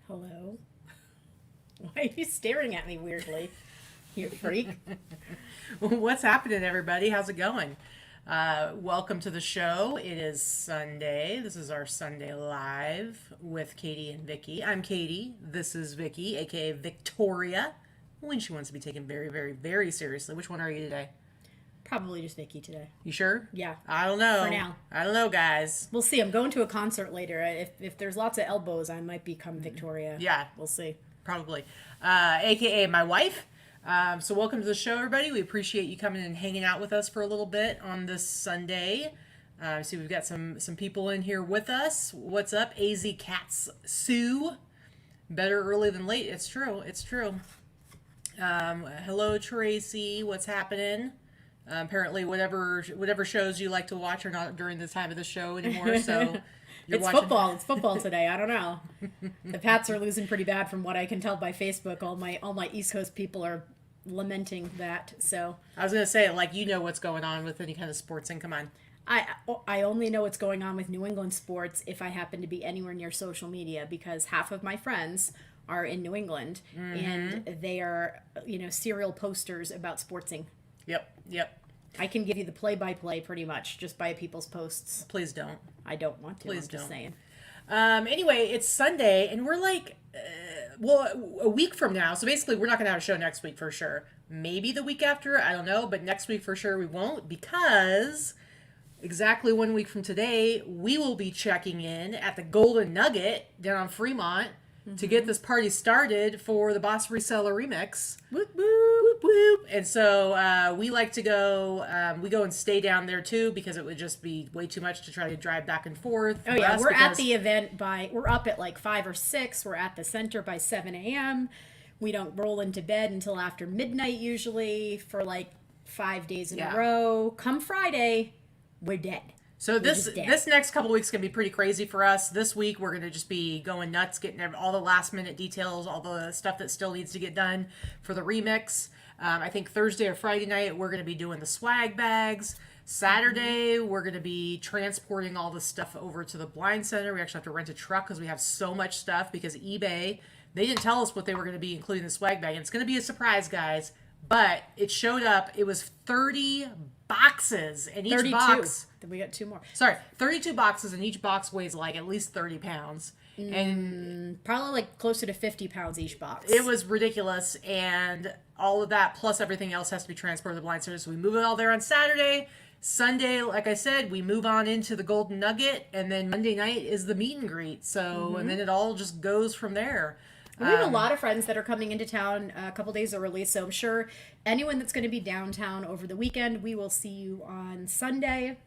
Hello? Why are you staring at me weirdly? You freak. What's happening, everybody? How's it going? Welcome to the show. It is Sunday. This is our Sunday Live with Katy and Vicky. I'm Katy. This is Vicky, aka Victoria, when she wants to be taken very, very, very seriously. Which one are you today? Probably just Vicky today. You sure? Yeah. I don't know. For now. I don't know, guys. We'll see. I'm going to a concert later. If there's lots of elbows, I might become Victoria. Yeah. We'll see. Probably. AKA my wife. So welcome to the show, everybody. We appreciate you coming and hanging out with us for a little bit on this Sunday. See, we've got some people in here with us. What's up, AZ Cats Sue? Better early than late. It's true. It's true. Hello, Tracy. What's happening? Apparently, whatever shows you like to watch are not during the time of the show anymore. So it's watching football. It's football today. I don't know. The Pats are losing pretty bad from what I can tell by Facebook. All my East Coast people are lamenting that. So I was gonna say, like, you know what's going on with any kind of sports, and come on. I only know what's going on with New England sports if I happen to be anywhere near social media, because half of my friends are in New England and they are, serial posters about sportsing. Yep. I can give you the play-by-play pretty much just by people's posts. Please don't. I don't want to. Please I'm just don't. saying. Anyway, it's Sunday, and we're like, a week from now. So basically, we're not going to have a show next week for sure. Maybe the week after, I don't know. But next week for sure we won't, because exactly 1 week from today, we will be checking in at the Golden Nugget down on Fremont to get this party started for the Boss Reseller Remix. Whoop, whoop. Whoop, whoop. And so we like to go, we go and stay down there too, because it would just be way too much to try to drive back and forth. Oh yeah, we're at the event we're up at like 5 or 6. We're at the center by 7 a.m. We don't roll into bed until after midnight usually for like 5 days in a row. Come Friday, we're dead. So this next couple weeks can be pretty crazy for us. This week we're going to just be going nuts, getting all the last minute details, all the stuff that still needs to get done for the remix. I think Thursday or Friday night we're going to be doing the swag bags. Saturday we're going to be transporting all the stuff over to the blind center. We actually have to rent a truck because we have so much stuff, because eBay, they didn't tell us what they were going to be including the swag bag. And it's going to be a surprise, guys. But it showed up. It was 30 boxes, and each 32. box... Then we got 2 more. Sorry, 32 boxes, and each box weighs like at least 30 pounds. And probably like closer to 50 pounds each box. it was ridiculous, and all of that plus everything else has to be transported to the blind center. So we move it all there on Saturday. Sunday, like I said, we move on into the Golden Nugget, and then Monday night is the meet and greet. So, and then it all just goes from there. We have a lot of friends that are coming into town a couple days early, so I'm sure anyone that's going to be downtown over the weekend, we will see you on Sunday.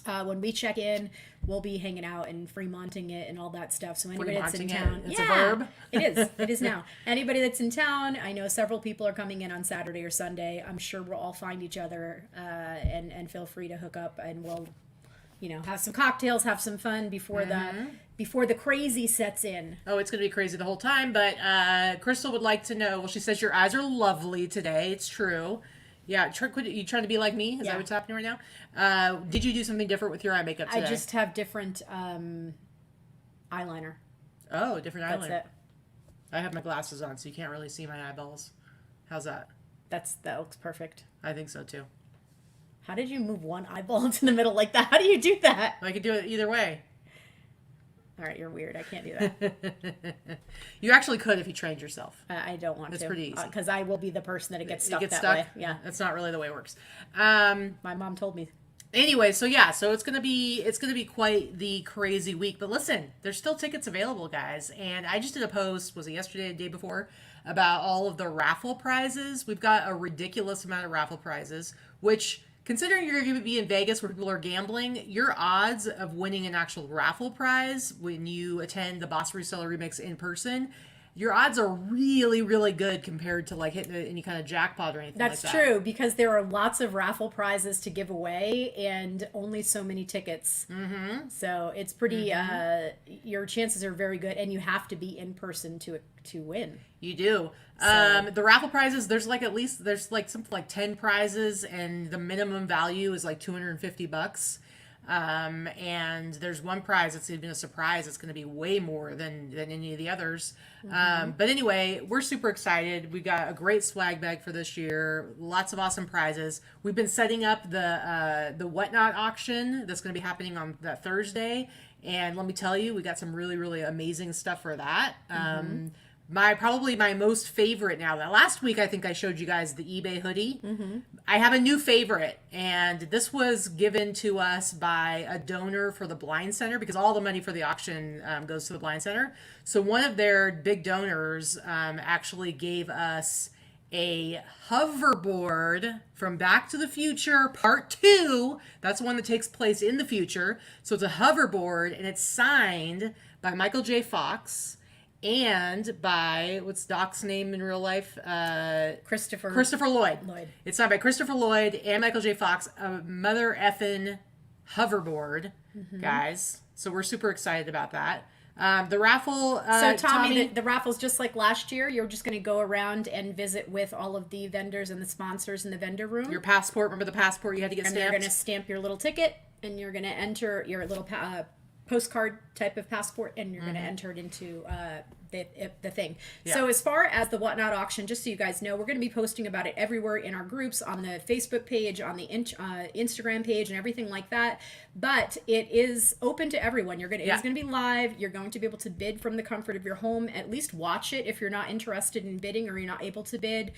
When we check in, we'll be hanging out and Fremonting it and all that stuff. So anybody that's in town, it's a verb. It is. It is now. Anybody that's in town, I know several people are coming in on Saturday or Sunday. I'm sure we'll all find each other and feel free to hook up, and we'll, have some cocktails, have some fun before the crazy sets in. Oh, it's going to be crazy the whole time. But Crystal would like to know. Well, she says your eyes are lovely today. It's true. Yeah, you trying to be like me? Is that what's happening right now? Did you do something different with your eye makeup today? I just have different eyeliner. Oh, different eyeliner. That's it. I have my glasses on, so you can't really see my eyeballs. How's that? That looks perfect. I think so, too. How did you move one eyeball into the middle like that? How do you do that? I could do it either way. All right, you're weird. I can't do that. You actually could if you trained yourself. I don't want to. It's pretty easy. Because I will be the person that it gets stuck stuck? way. Yeah. That's not really the way it works. My mom told me. Anyway, so it's gonna be quite the crazy week. But listen, there's still tickets available, guys. And I just did a post, was it yesterday or the day before, about all of the raffle prizes. We've got a ridiculous amount of raffle prizes, which, considering you're going to be in Vegas where people are gambling, your odds of winning an actual raffle prize when you attend the Boss Reseller Remix in person, your odds are really, really good compared to like hitting any kind of jackpot or anything like that. That's true, because there are lots of raffle prizes to give away and only so many tickets. Mm-hmm. So it's pretty, your chances are very good, and you have to be in person to win. You do. So. The raffle prizes, there's something like 10 prizes, and the minimum value is like $250. And there's one prize that's even a surprise. It's going to be way more than any of the others. But anyway, we're super excited. We got a great swag bag for this year. Lots of awesome prizes. We've been setting up the Whatnot auction that's going to be happening on that Thursday. And let me tell you, we got some really, really amazing stuff for that. Probably my most favorite now. That last week, I think I showed you guys the eBay hoodie. I have a new favorite, and this was given to us by a donor for the Blind Center, because all the money for the auction goes to the Blind Center. So one of their big donors actually gave us a hoverboard from Back to the Future Part 2. That's the one that takes place in the future. So it's a hoverboard, and it's signed by Michael J. Fox and by, what's Doc's name in real life? Christopher Lloyd. It's signed by Christopher Lloyd and Michael J. Fox. A mother effing hoverboard, guys. So we're super excited about that. The raffle. So Tommy, the raffle's just like last year. You're just going to go around and visit with all of the vendors and the sponsors in the vendor room. Your passport. Remember the passport you had to get stamped? You're going to stamp your little ticket, and you're going to enter your little postcard type of passport, and you're going to enter it into the thing. Yeah. So as far as the Whatnot auction, just so you guys know, we're going to be posting about it everywhere in our groups, on the Facebook page, on the Instagram page, and everything like that. But it is open to everyone. It's going to be live. You're going to be able to bid from the comfort of your home. At least watch it if you're not interested in bidding or you're not able to bid.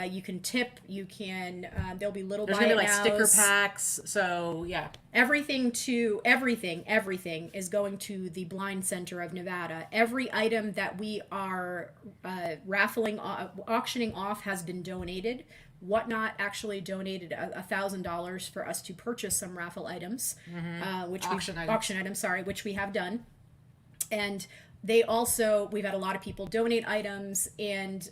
You can tip. You can. There'll be little. There's going to be like sticker packs. So yeah. Everything is going to the Blind Center of Nevada. Every item that we are auctioning off has been donated. Whatnot actually donated $1,000 for us to purchase some raffle items, auction items, which we have done. And we've had a lot of people donate items, and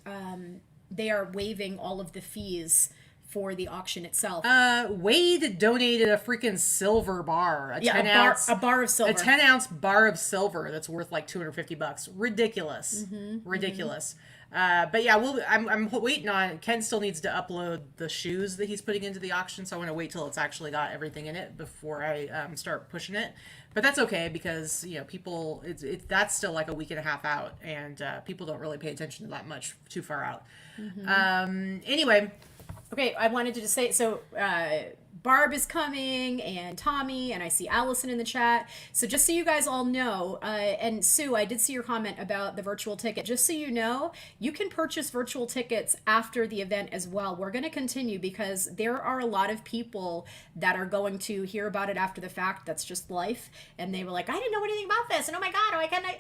they are waiving all of the fees for the auction itself. Wade donated a freaking silver bar, a 10-ounce bar of silver, a 10-ounce bar of silver that's worth like $250. Ridiculous, ridiculous. But yeah, I'm waiting on. Ken still needs to upload the shoes that he's putting into the auction, so I want to wait till it's actually got everything in it before I start pushing it. But that's okay, because people, that's still like a week and a half out, and people don't really pay attention to that much too far out. Anyway. Okay, I wanted to just say, so Barb is coming, and Tommy, and I see Allison in the chat. So just so you guys all know, and Sue, I did see your comment about the virtual ticket. Just so you know, you can purchase virtual tickets after the event as well. We're going to continue, because there are a lot of people that are going to hear about it after the fact. That's just life. And they were like, I didn't know anything about this, and oh my God, why can't I...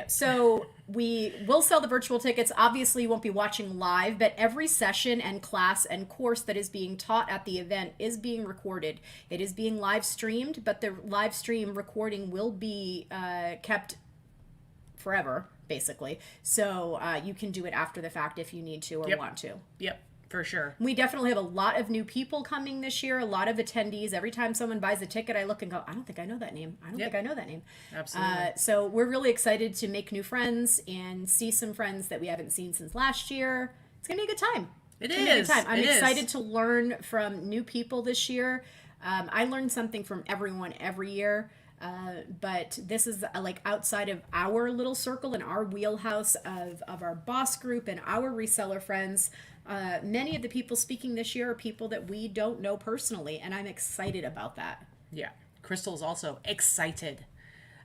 So we will sell the virtual tickets. Obviously, you won't be watching live, but every session and class and course that is being taught at the event is being recorded. It is being live streamed, but the live stream recording will be kept forever, basically. So you can do it after the fact if you need to or want to. Yep. For sure. We definitely have a lot of new people coming this year, a lot of attendees. Every time someone buys a ticket, I look and go, I don't think I know that name. Absolutely. So we're really excited to make new friends and see some friends that we haven't seen since last year. It's going to be a good time. I'm excited to learn from new people this year. I learn something from everyone every year. But this is like outside of our little circle and our wheelhouse of our boss group and our reseller friends. Many of the people speaking this year are people that we don't know personally, and I'm excited about that. Yeah, Crystal's also excited.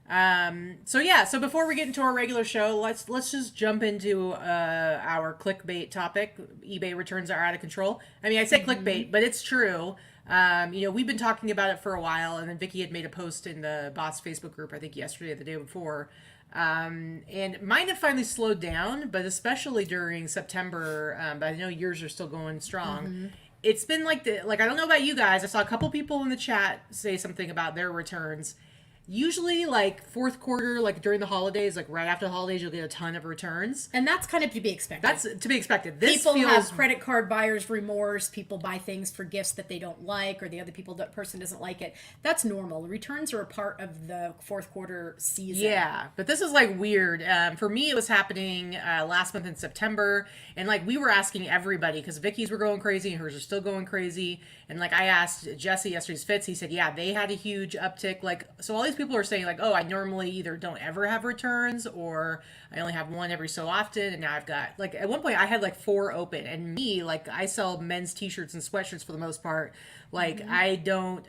So before we get into our regular show, let's just jump into our clickbait topic. eBay returns are out of control. I mean, I say clickbait, but it's true. We've been talking about it for a while, and then Vicky had made a post in the Boss Facebook group, I think yesterday or the day before. And mine have finally slowed down, but especially during September, but I know yours are still going strong. It's been I don't know about you guys. I saw a couple people in the chat say something about their returns. Usually, like fourth quarter, like during the holidays, like right after the holidays, you'll get a ton of returns. And that's kind of to be expected. That's to be expected. This People feels have credit card buyer's remorse. People buy things for gifts that they don't like, or the other person doesn't like it. That's normal. Returns are a part of the fourth quarter season. Yeah, but this is like weird. For me, it was happening last month in September, and like we were asking everybody because Vicky's were going crazy and hers are still going crazy. And like I asked Jesse yesterday's fits, he said, yeah, they had a huge uptick. Like, so all these people are saying like, oh, I normally either don't ever have returns or I only have one every so often, and now I've got like at one point I had like 4 open, and me like I sell men's t-shirts and sweatshirts for the most part. Like I don't.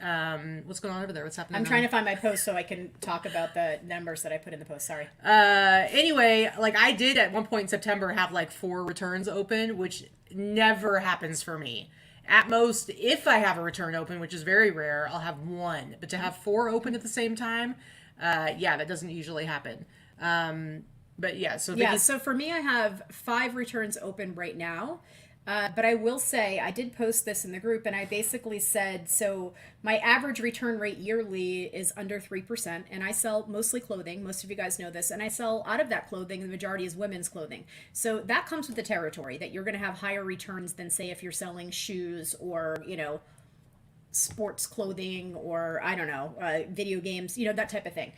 What's going on over there? What's happening? I'm trying to find my post so I can talk about the numbers that I put in the post. Sorry. Anyway, like I did at one point in September have like 4 returns open, which never happens for me. At most, if I have a return open, which is very rare, I'll have 1. But to have 4 open at the same time, yeah, that doesn't usually happen. But yeah, so yeah, so for me, I have 5 returns open right now. But I will say, I did post this in the group, and I basically said, so my average return rate yearly is under 3%, and I sell mostly clothing. Most of you guys know this, and I sell out of that clothing, the majority is women's clothing. So that comes with the territory, that you're going to have higher returns than, say, if you're selling shoes or, you know, sports clothing or, I don't know, video games, you know, that type of thing.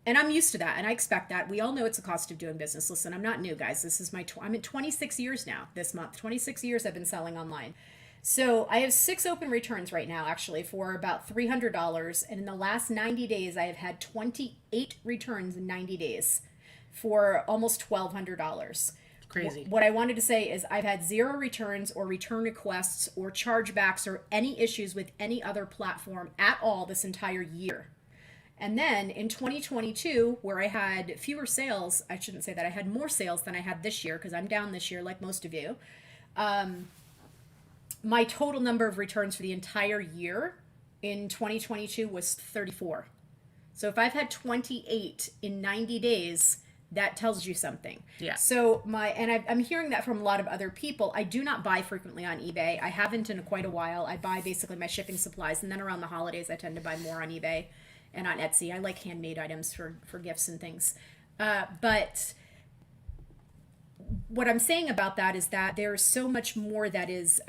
And I'm used to that, and I expect that. We all know it's a cost of doing business. Listen, I'm not new, guys. This is I'm in 26 years now this month. 26 years I've been selling online. So I have 6 open returns right now, actually, for about $300. And in the last 90 days, I have had 28 returns in 90 days for almost $1,200. Crazy. What I wanted to say is I've had 0 returns or return requests or chargebacks or any issues with any other platform at all this entire year. And then in 2022, where I had fewer sales, I shouldn't say that, I had more sales than I had this year because I'm down this year like most of you. My total number of returns for the entire year in 2022 was 34. So if I've had 28 in 90 days, that tells you something. Yeah. So I'm hearing that from a lot of other people. I do not buy frequently on eBay. I haven't in quite a while. I buy basically my shipping supplies, and then around the holidays, I tend to buy more on eBay and on Etsy. I like handmade items for gifts and things. But what I'm saying about that is that there's so much more that is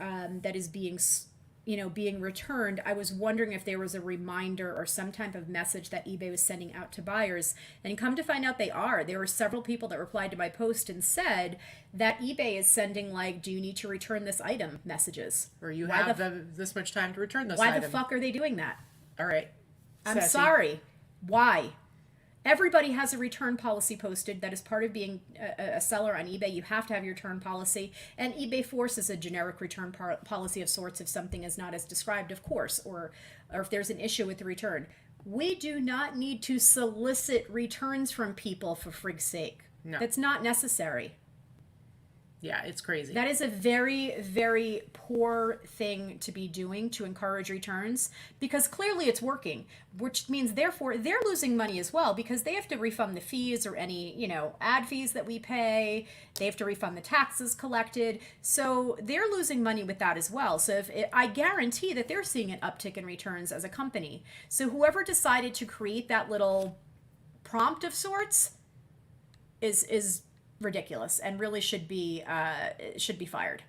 being, being returned. I was wondering if there was a reminder or some type of message that eBay was sending out to buyers. And come to find out they are. There were several people that replied to my post and said that eBay is sending like, do you need to return this item messages? Or you have this much time to return this item. item. Why the fuck are they doing that? All right. I'm Sassy. sorry. Why? Everybody has a return policy posted. That is part of being a seller on eBay. You have to have your return policy. And eBay forces a generic return policy of sorts if something is not as described, of course, or if there's an issue with the return. We do not need to solicit returns from people for frig's sake. No. That's not necessary. Yeah, it's crazy. That is a very, very poor thing to be doing to encourage returns, because clearly it's working, which means therefore they're losing money as well, because they have to refund the fees or any, ad fees that we pay. They have to refund the taxes collected. So they're losing money with that as well. So I guarantee that they're seeing an uptick in returns as a company. So whoever decided to create that little prompt of sorts is ridiculous and really should be fired.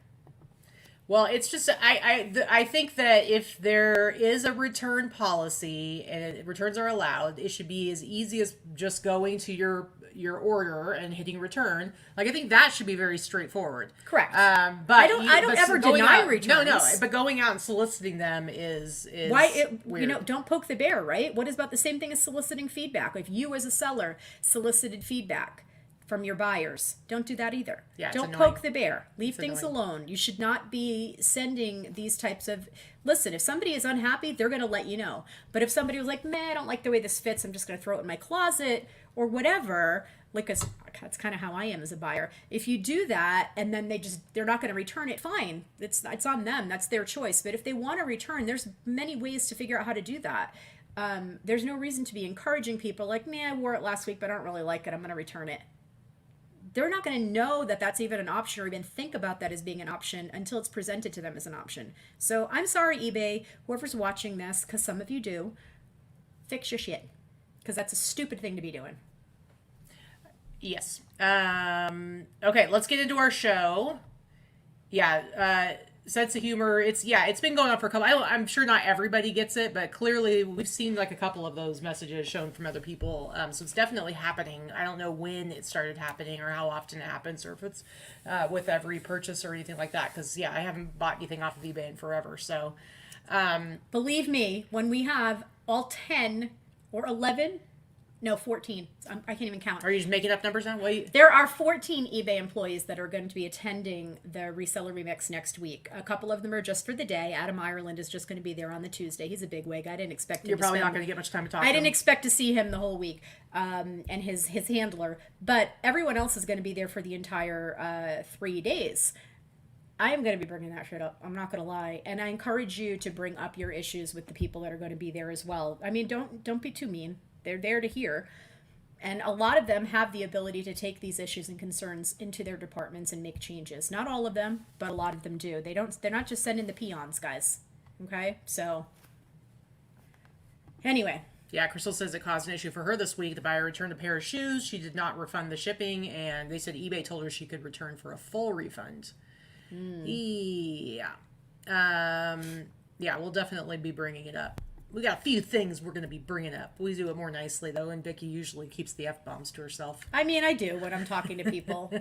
Well, it's just I think that if there is a return policy and returns are allowed, it should be as easy as just going to your order and hitting return. Like, I think that should be very straightforward. Correct. But I don't ever deny returns. No, but going out and soliciting them is why weird. Don't poke the bear, right? What is about the same thing as soliciting feedback? If you as a seller solicited feedback from your buyers, don't do that either. Yeah, don't annoying. poke the bear. Leave things alone. You should not be sending these types of. Listen, if somebody is unhappy, they're going to let you know. But if somebody was like, "Man, I don't like the way this fits. I'm just going to throw it in my closet," or whatever, that's kind of how I am as a buyer. If you do that and then they're not going to return it, fine. It's on them. That's their choice. But if they want to return, there's many ways to figure out how to do that. There's no reason to be encouraging people like, "Man, I wore it last week, but I don't really like it. I'm going to return it." They're not going to know that that's even an option or even think about that as being an option until it's presented to them as an option. So I'm sorry, eBay, whoever's watching this, because some of you do, Fix your shit. Because that's a stupid thing to be doing. Yes. Okay, let's get into our show. Yeah, sense of humor. It's been going on for a couple. I'm sure not everybody gets it, but clearly we've seen like a couple of those messages shown from other people. So it's definitely happening. I don't know when it started happening or how often it happens, or if it's with every purchase or anything like that. Because I haven't bought anything off of eBay in forever. So believe me, when we have all 10 or 11. No, 14. I can't even count. Are you just making up numbers now? There are 14 eBay employees that are going to be attending the Reseller Remix next week. A couple of them are just for the day. Adam Ireland is just going to be there on the Tuesday. He's a bigwig. I didn't expect him You're to probably spend, not going to get much time to talk I to didn't him. expect to see him the whole week, and his handler. But everyone else is going to be there for the entire 3 days. I am going to be bringing that shit up. I'm not going to lie. And I encourage you to bring up your issues with the people that are going to be there as well. I mean, don't be too mean. They're there to hear. And a lot of them have the ability to take these issues and concerns into their departments and make changes. Not all of them, but a lot of them do. They're not just sending the peons, guys. Okay? So anyway. Yeah, Crystal says it caused an issue for her this week. The buyer returned a pair of shoes. She did not refund the shipping, and they said eBay told her she could return for a full refund. Yeah. We'll definitely be bringing it up. We got a few things we're going to be bringing up. We do it more nicely, though, and Vicky usually keeps the F-bombs to herself. I mean, I do when I'm talking to people,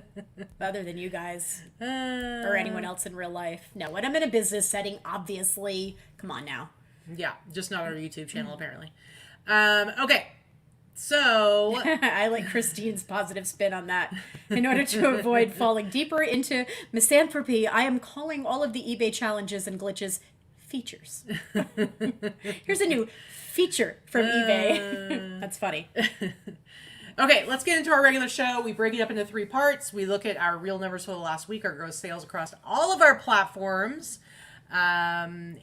other than you guys or anyone else in real life. No, when I'm in a business setting, obviously. Come on now. Yeah, just not our YouTube channel, apparently. Okay, so... I like Christine's positive spin on that. In order to avoid falling deeper into misanthropy, I am calling all of the eBay challenges and glitches features. Here's a new feature from eBay. That's funny. Okay, let's get into our regular show. We break it up into 3 parts. We look at our real numbers for the last week, our gross sales across all of our platforms. Middle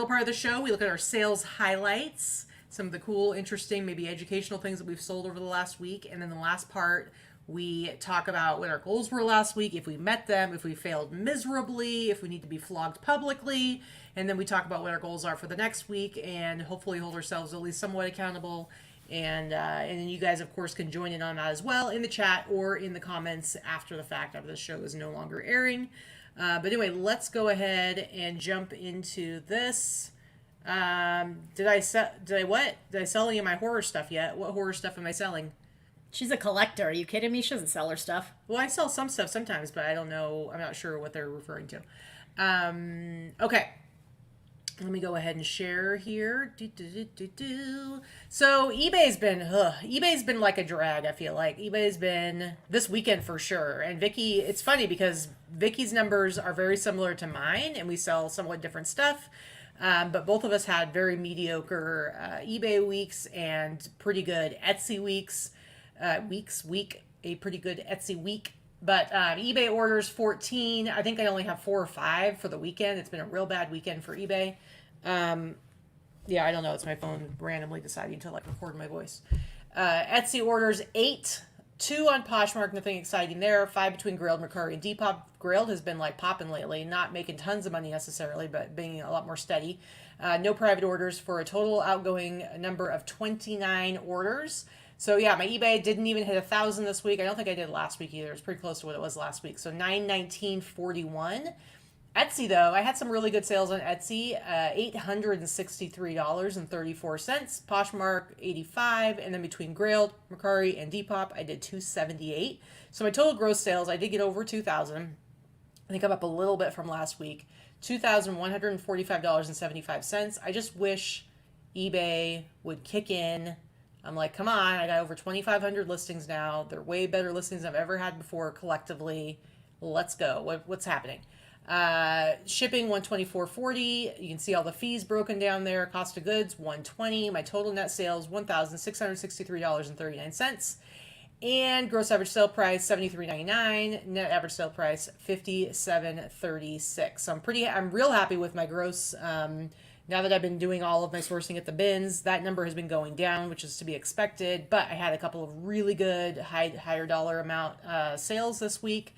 part of the show, we look at our sales highlights, some of the cool, interesting, maybe educational things that we've sold over the last week. And then the last part, we talk about what our goals were last week, if we met them, if we failed miserably, if we need to be flogged publicly. And then we talk about what our goals are for the next week and hopefully hold ourselves at least somewhat accountable. And then you guys, of course, can join in on that as well in the chat or in the comments after the fact, after the show is no longer airing. But anyway, let's go ahead and jump into this. Did I sell any of my horror stuff yet? What horror stuff am I selling? She's a collector. Are you kidding me? She doesn't sell her stuff. Well, I sell some stuff sometimes, but I don't know. I'm not sure what they're referring to. Okay. Let me go ahead and share here. So eBay's been like a drag, I feel like. eBay's been this weekend for sure. And Vicky, it's funny because Vicky's numbers are very similar to mine and we sell somewhat different stuff. But both of us had very mediocre eBay weeks and pretty good Etsy weeks. A pretty good Etsy week. But eBay orders 14. I think I only have 4 or 5 for the weekend. It's been a real bad weekend for eBay. Yeah, I don't know. It's my phone randomly deciding to like record my voice. Etsy orders 8. 2 on Poshmark, nothing exciting there. 5 between Grilled, Mercari, and Depop. Grilled has been like popping lately, not making tons of money necessarily, but being a lot more steady. No private orders for a total outgoing number of 29 orders. So yeah, my eBay didn't even hit 1,000 this week. I don't think I did last week either. It's pretty close to what it was last week. So 919.41. Etsy though, I had some really good sales on Etsy. $863.34. Poshmark 85, and then between Grailed, Mercari, and Depop, I did 278. So my total gross sales, I did get over 2,000. I think I'm up a little bit from last week. $2,145.75. I just wish eBay would kick in. I'm like, come on, I got over 2,500 listings now. They're way better listings I've ever had before collectively. Let's go. What's happening? Shipping $124.40. You can see all the fees broken down there. Cost of goods $120. My total net sales $1,663.39. And gross average sale price $73.99. Net average sale price $57.36. So I'm real happy with my gross. Now that I've been doing all of my sourcing at the bins, that number has been going down, which is to be expected. But I had a couple of really good higher dollar amount sales this week.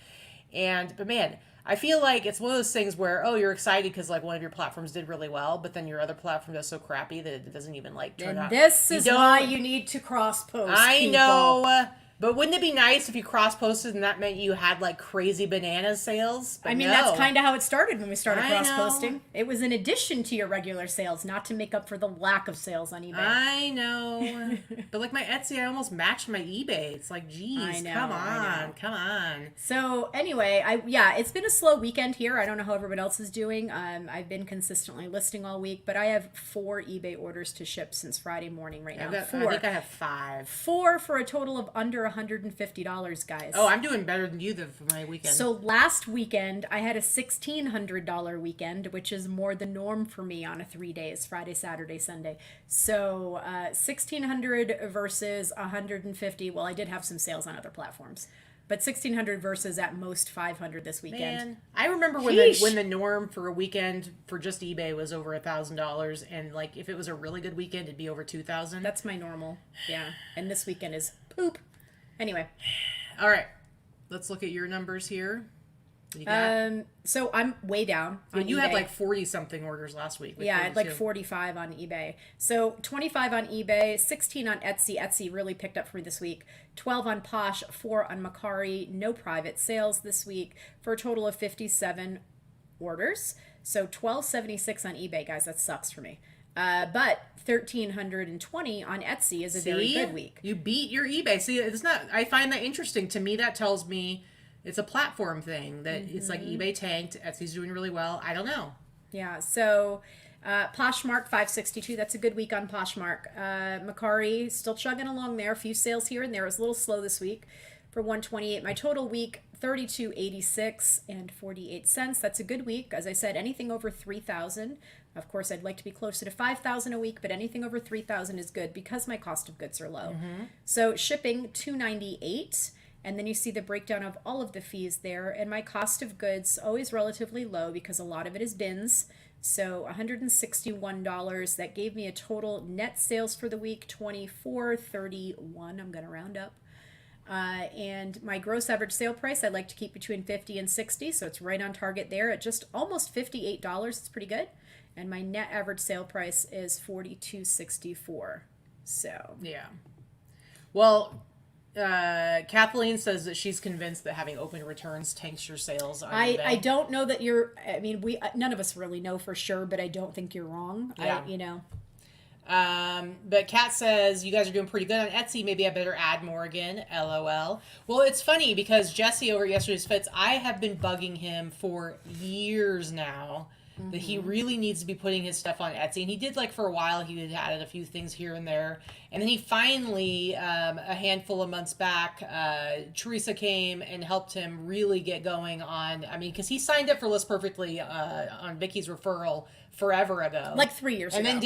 But man, I feel like it's one of those things where, oh, you're excited because like one of your platforms did really well, but then your other platform does so crappy that it doesn't even like turn And out. this is why you need to cross post. I know. But wouldn't it be nice if you cross posted and that meant you had like crazy bananas sales? But I mean, no. that's kind of how it started when we started I cross know. posting. It was in addition to your regular sales, not to make up for the lack of sales on eBay. I know. But like my Etsy, I almost matched my eBay. It's like, geez, come on. So anyway, it's been a slow weekend here. I don't know how everyone else is doing. I've been consistently listing all week, but I have 4 eBay orders to ship since Friday morning right now. I think I have 5. 4 for a total of under $150, guys. Oh, I'm doing better than you for my weekend. So last weekend, I had a $1,600 weekend, which is more the norm for me on a 3 days, Friday, Saturday, Sunday. So $1,600 versus $150. Well, I did have some sales on other platforms. But $1,600 versus at most $500 this weekend. Man, I remember when the norm for a weekend for just eBay was over $1,000, and like if it was a really good weekend, it'd be over $2,000. That's my normal, yeah. And this weekend is poop. Anyway, all right, let's look at your numbers here. What you got? So I'm way down on you eBay. had like 40 something orders last week. Yeah, I had like 45 on eBay. So 25 on eBay, 16 on Etsy. Etsy really picked up for me this week. 12 on Posh, 4 on Mercari. No private sales this week for a total of 57 orders. So $1,276 on eBay, guys. That sucks for me. But 1,320 on Etsy is a very good week. You beat your eBay. See, it's not. I find that interesting. To me, that tells me it's a platform thing. That it's like eBay tanked. Etsy's doing really well. I don't know. Yeah. So Poshmark 562. That's a good week on Poshmark. Mercari still chugging along there. A few sales here and there. It was a little slow this week for 128. My total week 32.86 and 48 cents. That's a good week. As I said, anything over 3,000. Of course, I'd like to be closer to 5,000 a week, but anything over 3,000 is good because my cost of goods are low. So shipping $298, and then you see the breakdown of all of the fees there. And my cost of goods always relatively low because a lot of it is bins. So $161. That gave me a total net sales for the week $24.31. I'm going to round up. And my gross average sale price I'd like to keep between 50 and 60, so it's right on target there at just almost $58. It's pretty good. And my net average sale price is $42.64. So yeah. Well, Kathleen says that she's convinced that having open returns tanks your sales on eBay. I don't know that you're. I mean, we none of us really know for sure, but I don't think you're wrong. Yeah. But Kat says you guys are doing pretty good on Etsy. Maybe I better add more again. LOL. Well, it's funny because Jesse over at Yesterday's Fits, I have been bugging him for years now that he really needs to be putting his stuff on Etsy. And he did, like, for a while, he had added a few things here and there. And then he finally, a handful of months back, Teresa came and helped him really get going on, I mean, because he signed up for List Perfectly on Vicky's referral forever ago, like 3 years and ago, then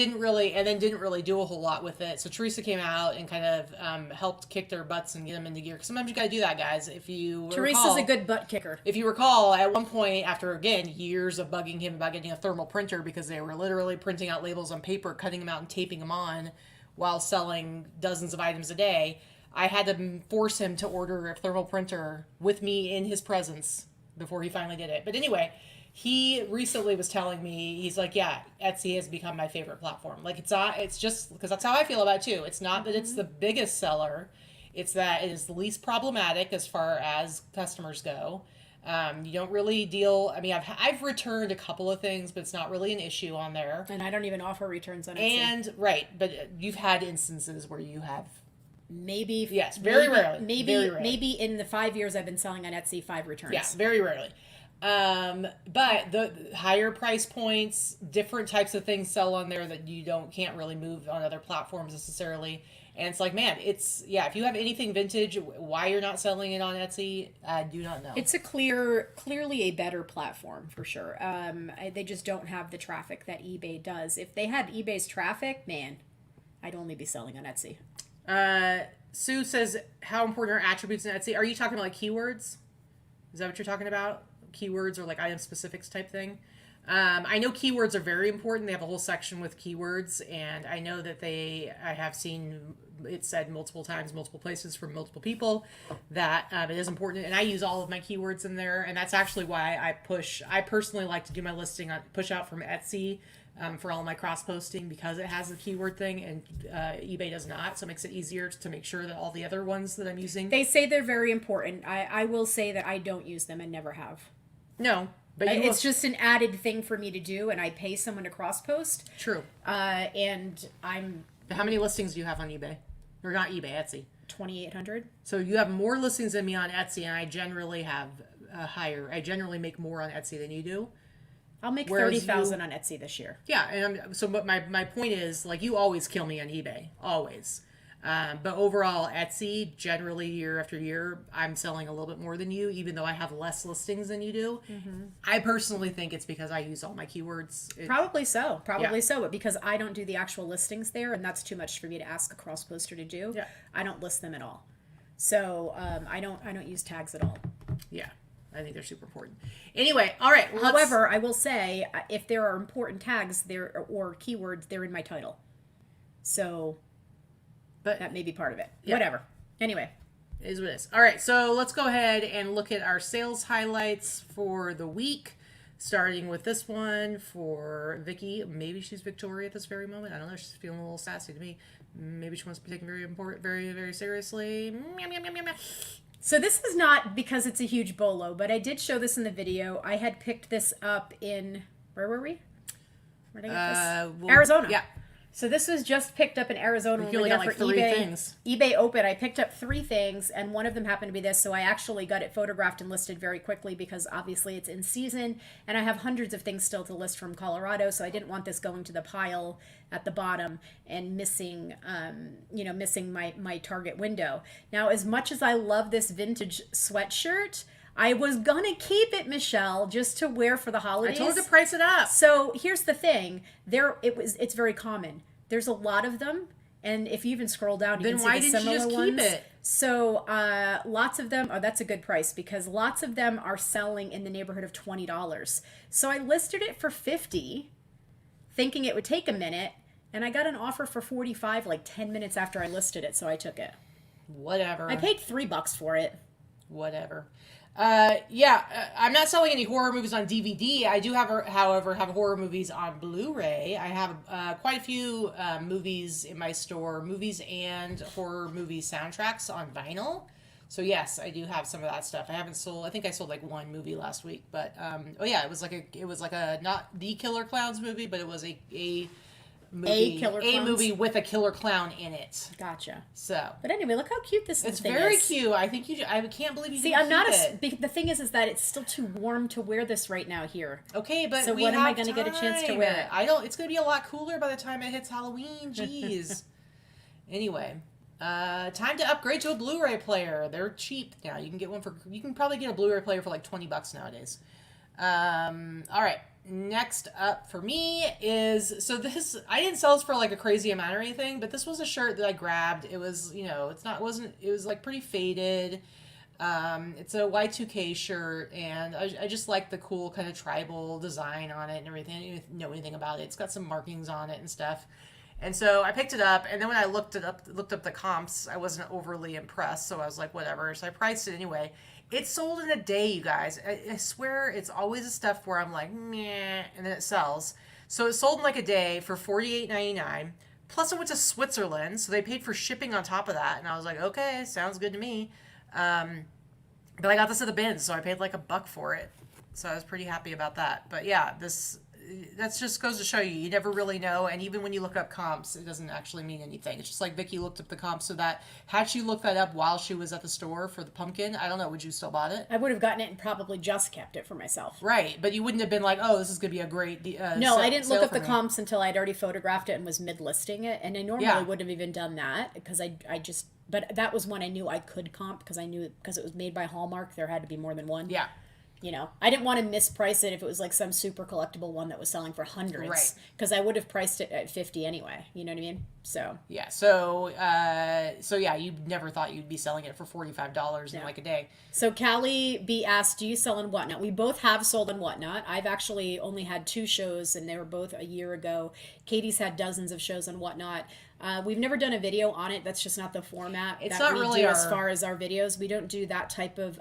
didn't really do a whole lot with it. So Teresa came out and kind of helped kick their butts and get them into gear. 'Cause sometimes you got to do that, guys. If you Teresa's a good butt kicker. If you recall, at one point, after again years of bugging him about getting a thermal printer because they were literally printing out labels on paper, cutting them out and taping them on, while selling dozens of items a day, I had to force him to order a thermal printer with me in his presence before he finally did it. But anyway. He recently was telling me, he's like, yeah, Etsy has become my favorite platform. Like, it's just, because that's how I feel about it too. It's not that it's the biggest seller. It's that it is the least problematic as far as customers go. You don't really deal, I mean, I've returned a couple of things, but it's not really an issue on there. And I don't even offer returns on Etsy. And, right, but you've had instances where you have. Maybe. Yes, very rarely. Maybe in the 5 years I've been selling on Etsy, 5 returns. Yeah, very rarely. But the higher price points, different types of things sell on there that you can't really move on other platforms necessarily. And it's like, man, if you have anything vintage, why you're not selling it on Etsy, I do not know. It's clearly a better platform for sure. They just don't have the traffic that eBay does. If they had eBay's traffic, man, I'd only be selling on Etsy. Sue says, how important are attributes in Etsy? Are you talking about like keywords? Is that what you're talking about? Keywords or like item specifics type thing. I know keywords are very important. They have a whole section with keywords, and I know that I have seen it said multiple times, multiple places from multiple people that it is important. And I use all of my keywords in there. And that's actually why I personally like to do my listing on push out from Etsy for all my cross posting, because it has the keyword thing and eBay does not. So it makes it easier to make sure that all the other ones that I'm using. They say they're very important. I will say that I don't use them and never have. No. But it's just an added thing for me to do, and I pay someone to cross post. True. And I'm... How many listings do you have on eBay? Or not eBay, Etsy? 2,800. So you have more listings than me on Etsy, and I generally have I generally make more on Etsy than you do. I'll make 30,000 on Etsy this year. Yeah, and so but my point is, like, you always kill me on eBay, always. But overall, Etsy, generally year after year, I'm selling a little bit more than you, even though I have less listings than you do. Mm-hmm. I personally think it's because I use all my keywords. Probably so. But because I don't do the actual listings there, and that's too much for me to ask a cross poster to do. Yeah. I don't list them at all. So I don't use tags at all. Yeah. I think they're super important. Anyway, all right. However, I will say, if there are important tags there or keywords, they're in my title. So... But that may be part of it. Yeah. Whatever. Anyway. It is what it is. All right. So let's go ahead and look at our sales highlights for the week. Starting with this one for Vicky. Maybe she's Victoria at this very moment. I don't know. She's feeling a little sassy to me. Maybe she wants to be taken very, very seriously. So this is not because it's a huge bolo, but I did show this in the video. I had picked this up in... Where were we? Where did I get this? Arizona. Yeah. So this was just picked up in Arizona when we were there for eBay Open. I picked up 3 things, and one of them happened to be this. So I actually got it photographed and listed very quickly because obviously it's in season, and I have hundreds of things still to list from Colorado. So I didn't want this going to the pile at the bottom and missing my target window. Now, as much as I love this vintage sweatshirt, I was gonna keep it, Michelle, just to wear for the holidays. I told her to price it up. So here's the thing: it's very common. There's a lot of them, and if you even scroll down, you can see the similar ones. Then why didn't you just keep it? So lots of them. Oh, that's a good price because lots of them are selling in the neighborhood of $20. So I listed it for $50, thinking it would take a minute, and I got an offer for $45 like 10 minutes after I listed it. So I took it. Whatever. I paid $3 for it. Whatever. I'm not selling any horror movies on DVD. I do however, have horror movies on Blu-ray. I have quite a few movies in my store, movies and horror movie soundtracks on vinyl. So yes, I do have some of that stuff. I think I sold like 1 movie last week, but it was like a not the Killer Clowns movie, but it was a movie with a killer clown in it. Gotcha. So, but anyway, look how cute this thing is. It's very cute. I think I can't believe you. See, I'm not the thing is that it's still too warm to wear this right now here. Okay, but so when am I going to get a chance to wear it? I don't. It's going to be a lot cooler by the time it hits Halloween. Jeez. Anyway, time to upgrade to a Blu-ray player. They're cheap now. You can probably get a Blu-ray player for like $20 nowadays. All right. Next up for me is, I didn't sell this for like a crazy amount or anything, but this was a shirt that I grabbed. It was, it was like pretty faded. It's a Y2K shirt, and I just like the cool kind of tribal design on it and everything. I didn't even know anything about it. It's got some markings on it and stuff. And so I picked it up, and then when I looked up the comps, I wasn't overly impressed, so I was like, whatever. So I priced it anyway. It sold in a day, you guys. I swear it's always the stuff where I'm like, meh, and then it sells. So it sold in like a day for $48.99. Plus it went to Switzerland, so they paid for shipping on top of that. And I was like, okay, sounds good to me. But I got this at the bin, so I paid like $1 for it. So I was pretty happy about that. But yeah, that just goes to show you never really know. And even when you look up comps, it doesn't actually mean anything. It's just like Vicky looked up the comps, so that had she looked that up while she was at the store for the pumpkin, I don't know, would you still bought it? I would have gotten it and probably just kept it for myself. Right, but you wouldn't have been like, oh, this is going to be a great No, I didn't look up the comps until I'd already photographed it and was mid-listing it. And I normally wouldn't have even done that because but that was one I knew I could comp because because it was made by Hallmark, there had to be more than one. Yeah. I didn't want to misprice it if it was like some super collectible one that was selling for hundreds. Right. Because I would have priced it at $50 anyway. You know what I mean? So. Yeah. So you never thought you'd be selling it for $45 in like a day. So Callie B asked, do you sell in Whatnot? We both have sold in Whatnot. I've actually only had 2 shows, and they were both a year ago. Katie's had dozens of shows on Whatnot. We've never done a video on it. That's just not the format It's that not we really do our... as far as our videos. We don't do that type of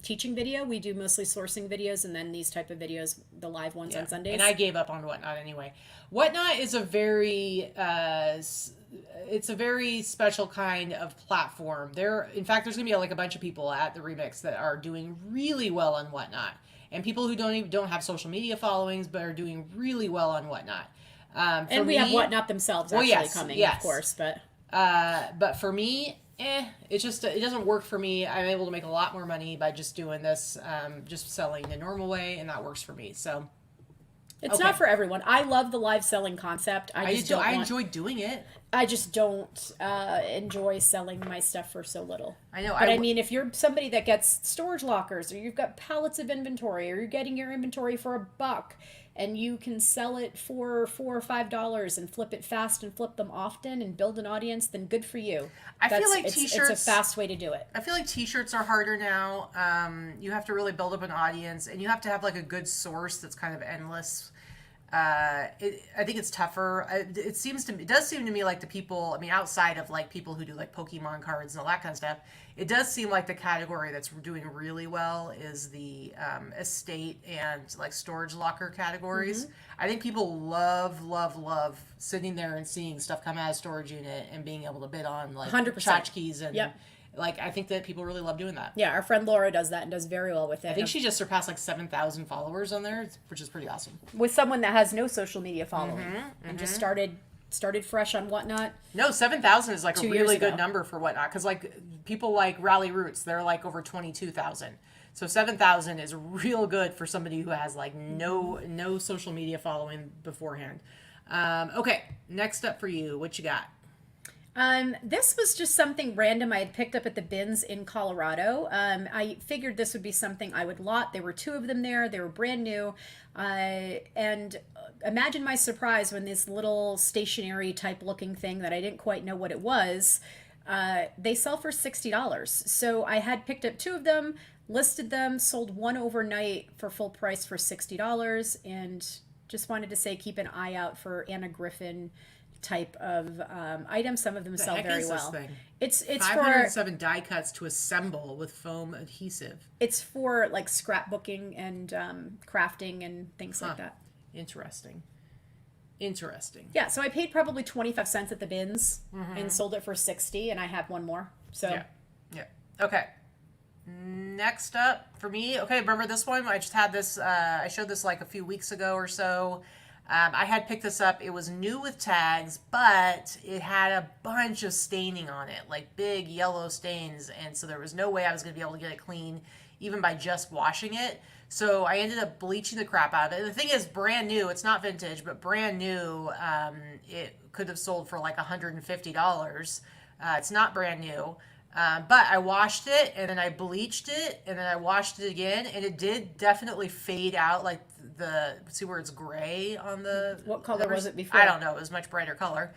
teaching video. We do mostly sourcing videos, and then these type of videos, the live ones on Sundays. And I gave up on Whatnot anyway. Whatnot is a very it's a very special kind of platform. In fact, there's gonna be like a bunch of people at the Remix that are doing really well on Whatnot, and people who don't have social media followings but are doing really well on Whatnot. And we have Whatnot themselves actually coming, of course, but for me, it doesn't work for me. I'm able to make a lot more money by just doing this, just selling the normal way, and that works for me. So it's not for everyone. I love the live selling concept. I enjoy doing it. I just don't enjoy selling my stuff for so little. I know. But I mean, if you're somebody that gets storage lockers, or you've got pallets of inventory, or you're getting your inventory for $1, and you can sell it for $4 or $5 and flip it fast and flip them often and build an audience, then good for you. I feel like t-shirts... It's a fast way to do it. I feel like t-shirts are harder now. You have to really build up an audience, and you have to have like a good source that's kind of endless. I think it's tougher. It does seem to me like the people, I mean, outside of like people who do like Pokemon cards and all that kind of stuff, it does seem like the category that's doing really well is the estate and like storage locker categories. Mm-hmm. I think people love sitting there and seeing stuff come out of storage unit and being able to bid on like 100%. tchotchkes and like, I think that people really love doing that. Yeah, our friend Laura does that and does very well with it. I think she just surpassed like 7,000 followers on there, which is pretty awesome. With someone that has no social media following and just started fresh on Whatnot. No, 7,000 is like a really good number for Whatnot, because like people like Rally Roots, they're like over 22,000. So 7,000 is real good for somebody who has like no social media following beforehand. Okay, next up for you, what you got? This was just something random I had picked up at the bins in Colorado. I figured this would be something I would lot. There were 2 of them there. They were brand new. And imagine my surprise when this little stationary type looking thing that I didn't quite know what it was, they sell for $60. So I had picked up 2 of them, listed them, sold one overnight for full price for $60, and just wanted to say keep an eye out for Anna Griffin type of items. Some of them sell very well. It's 507 die cuts to assemble with foam adhesive. It's for like scrapbooking and crafting and things like that. Interesting. Yeah, so I paid probably 25 cents at the bins and sold it for 60, and I have one more. So yeah. Okay. Next up for me, okay, remember this one? I just had this, I showed this like a few weeks ago or so. I had picked this up. It was new with tags, but it had a bunch of staining on it, like big yellow stains. And so there was no way I was going to be able to get it clean, even by just washing it. So I ended up bleaching the crap out of it. The thing is, brand new. It's not vintage, but brand new. It could have sold for like $150. It's not brand new. But I washed it, and then I bleached it, and then I washed it again, and it did definitely fade out, like see where it's gray on the... What color was it before? I don't know. It was much brighter color.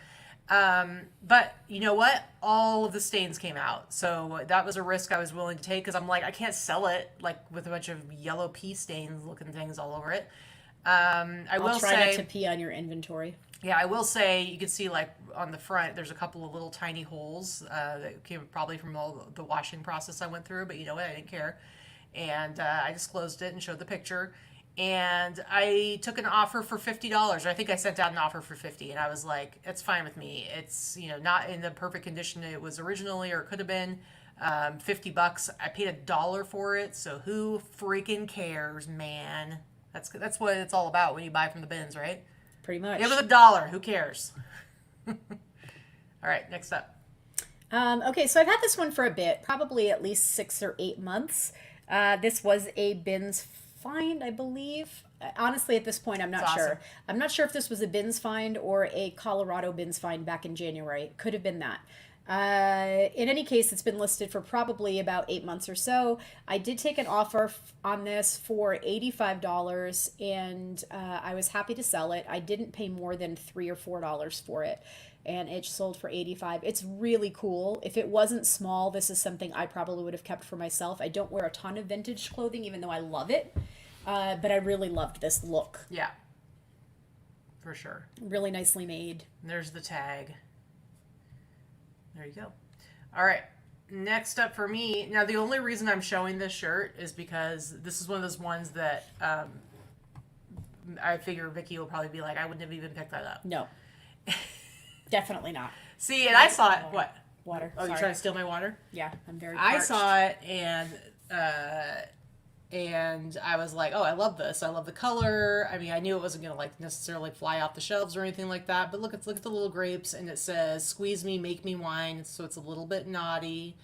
But you know what? All of the stains came out. So that was a risk I was willing to take, because I'm like, I can't sell it like with a bunch of yellow pea stains looking things all over it. I'll try not to pee on your inventory. Yeah, I will say you can see like on the front, there's a couple of little tiny holes that came probably from all the washing process I went through, but you know what? I didn't care. And I disclosed it and showed the picture. And I took an offer for $50. I think I sent out an offer for $50, and I was like, it's fine with me. It's, not in the perfect condition it was originally, or it could have been. $50. I paid $1 for it, so who freaking cares, man? That's what it's all about when you buy from the bins, right? Pretty much. It was $1. Who cares? All right, next up. Okay, so I've had this one for a bit, probably at least 6 or 8 months. This was a bins find, I believe. Honestly, at this point, I'm not sure. I'm not sure if this was a bins find or a Colorado bins find back in January. It could have been that. In any case, it's been listed for probably about 8 months or so. I did take an offer on this for $85, and I was happy to sell it. I didn't pay more than $3 or $4 for it, and it sold for $85. It's really cool. If it wasn't small, this is something I probably would have kept for myself. I don't wear a ton of vintage clothing, even though I love it, but I really loved this look. Yeah, for sure. Really nicely made. There's the tag. There you go. All right. Next up for me. Now, the only reason I'm showing this shirt is because this is one of those ones that I figure Vicky will probably be like, I wouldn't have even picked that up. No. Definitely not. See, and I saw it. What? Water. Oh, you're trying to steal my water? Yeah, I'm very I parched. saw it and I was like, oh, I love this. I love the color. I mean, I knew it wasn't gonna like necessarily fly off the shelves or anything like that. But look at the little grapes, and it says "Squeeze me, make me wine," so it's a little bit naughty.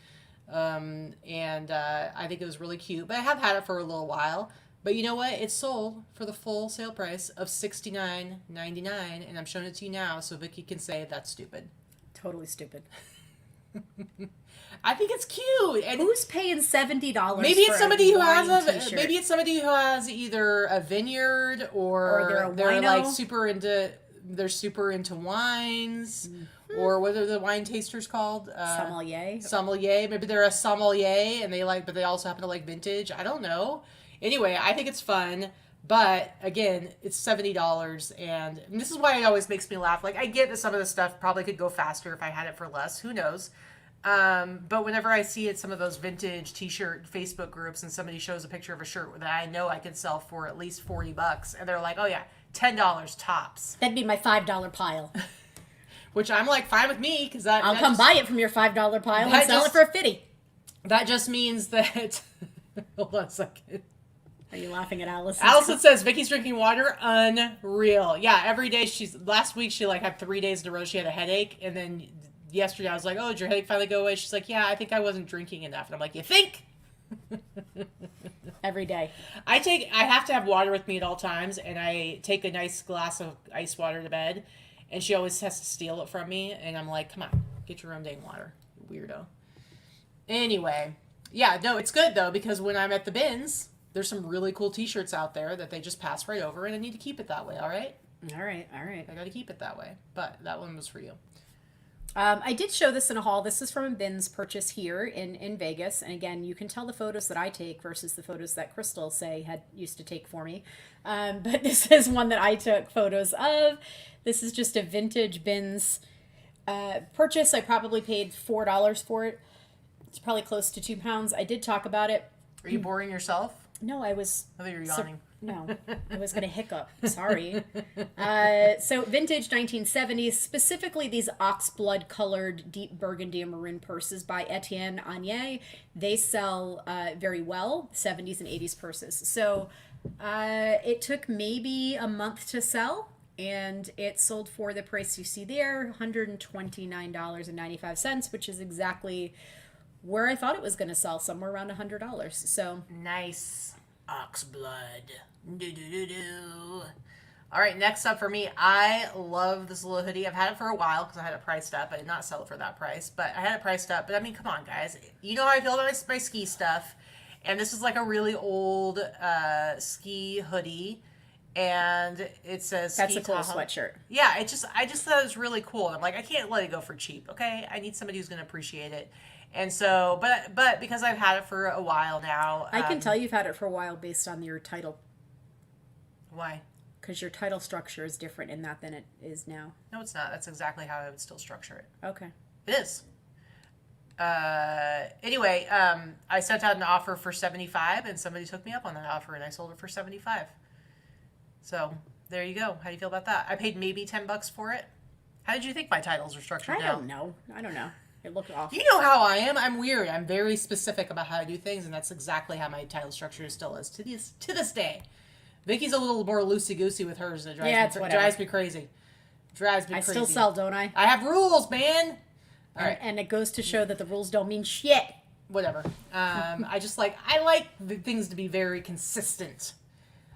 I think it was really cute. But I have had it for a little while. But you know what? It's sold for the full sale price of $69.99, and I'm showing it to you now so Vicky can say that's stupid. Totally stupid. I think it's cute. And who's paying $70? Maybe it's somebody who has t-shirt? Maybe it's somebody who has either a vineyard or they're like super into wines. Mm-hmm. Or what are the wine tasters called? Sommelier. Maybe they're a sommelier and but they also happen to like vintage. I don't know. Anyway, I think it's fun. But again, it's $70, and this is why it always makes me laugh. Like, I get that some of the stuff probably could go faster if I had it for less. Who knows? But whenever I see it, some of those vintage t-shirt Facebook groups, and somebody shows a picture of a shirt that I know I could sell for at least $40, and they're like, "Oh yeah, $10 tops." That'd be my $5 pile. Which I'm like, fine with me, because I'll come buy it from your $5 pile and sell it for a $50. That just means that. Hold on a second. Are you laughing at Allison? Allison says Vicky's drinking water. Unreal. Yeah, every day last week she like had 3 days in a row she had a headache, and then yesterday I was like, "Oh, did your headache finally go away?" She's like, "Yeah, I think I wasn't drinking enough." And I'm like, "You think?" Every day. I have to have water with me at all times, and I take a nice glass of ice water to bed, and she always has to steal it from me, and I'm like, "Come on, get your own dang water, you weirdo." Anyway, yeah, no, it's good though, because when I'm at the bins, there's some really cool t-shirts out there that they just pass right over, and I need to keep it that way, all right? All right. I got to keep it that way, but that one was for you. I did show this in a haul. This is from a bins purchase here in Vegas. And again, you can tell the photos that I take versus the photos that Crystal used to take for me. But this is one that I took photos of. This is just a vintage bins purchase. I probably paid $4 for it. It's probably close to 2 pounds. I did talk about it. Are you boring yourself? No, I was... I thought you were yawning. No, I was going to hiccup. Sorry. So vintage 1970s, specifically these oxblood colored deep burgundy and maroon purses by Etienne Agnier. They sell very well, 70s and 80s purses. So it took maybe a month to sell, and it sold for the price you see there, $129.95, which is exactly where I thought it was going to sell, somewhere around $100. So nice. Oxblood. Do. All right, next up for me, I love this little hoodie. I've had it for a while because I had it priced up. I did not sell it for that price, but I had it priced up. But I mean, come on, guys. You know how I feel about my ski stuff. And this is like a really old ski hoodie. And it says that's Ski a cool Tahoe. Sweatshirt. Yeah, I just thought it was really cool. And I'm like, I can't let it go for cheap, okay? I need somebody who's going to appreciate it. And so, but because I've had it for a while now. I can tell you've had it for a while based on your title. Why? Because your title structure is different in that than it is now. No, it's not. That's exactly how I would still structure it. Okay. It is. Anyway, I sent out an offer for $75, and somebody took me up on that offer, and I sold it for $75. So there you go. How do you feel about that? I paid maybe $10 for it. How did you think my titles are structured now? I don't know. It looked awful. You know how I am. I'm weird. I'm very specific about how I do things, and that's exactly how my title structure still is to this day. Vicky's a little more loosey-goosey with hers. It drives me crazy. I still sell, don't I? I have rules, man. All right. And it goes to show that the rules don't mean shit. Whatever. I like the things to be very consistent.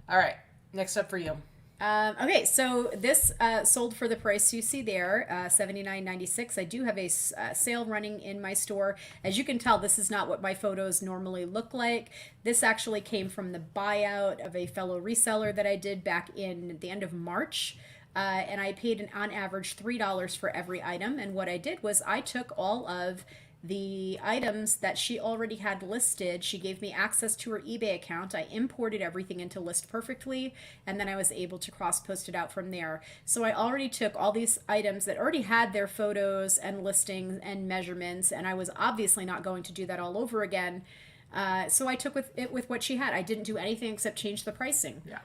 All right. Next up for you. Okay, so this sold for the price you see there, $79.96. I do have a sale running in my store. As you can tell, this is not what my photos normally look like. This actually came from the buyout of a fellow reseller that I did back in the end of March. And I paid on average $3 for every item. And what I did was I took all of the items that she already had listed. She gave me access to her eBay account. I imported everything into List Perfectly, and then I was able to cross-post it out from there. So I already took all these items that already had their photos and listings and measurements, and I was obviously not going to do that all over again. So I took with what she had. I didn't do anything except change the pricing. Yeah.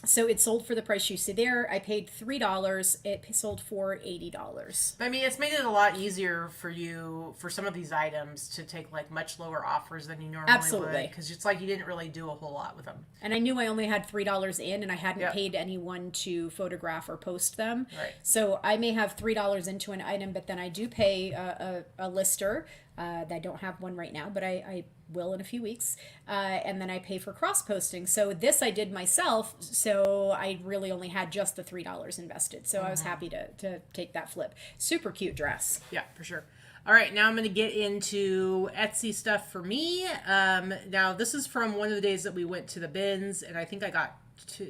So it sold for the price you see there. I paid $3. It sold for $80. I mean, it's made it a lot easier for you for some of these items to take like much lower offers than you normally Absolutely. would, because it's like you didn't really do a whole lot with them. And I knew I only had $3 in, and I hadn't Yep. paid anyone to photograph or post them. Right. So I may have $3 into an item, but then I do pay a lister. I don't have one right now, but I will in a few weeks. And then I pay for cross posting. So this I did myself. So I really only had just the $3 invested. So I was happy to take that flip. Super cute dress. Yeah, for sure. All right, now I'm going to get into Etsy stuff for me. Now, this is from one of the days that we went to the bins, and I think I got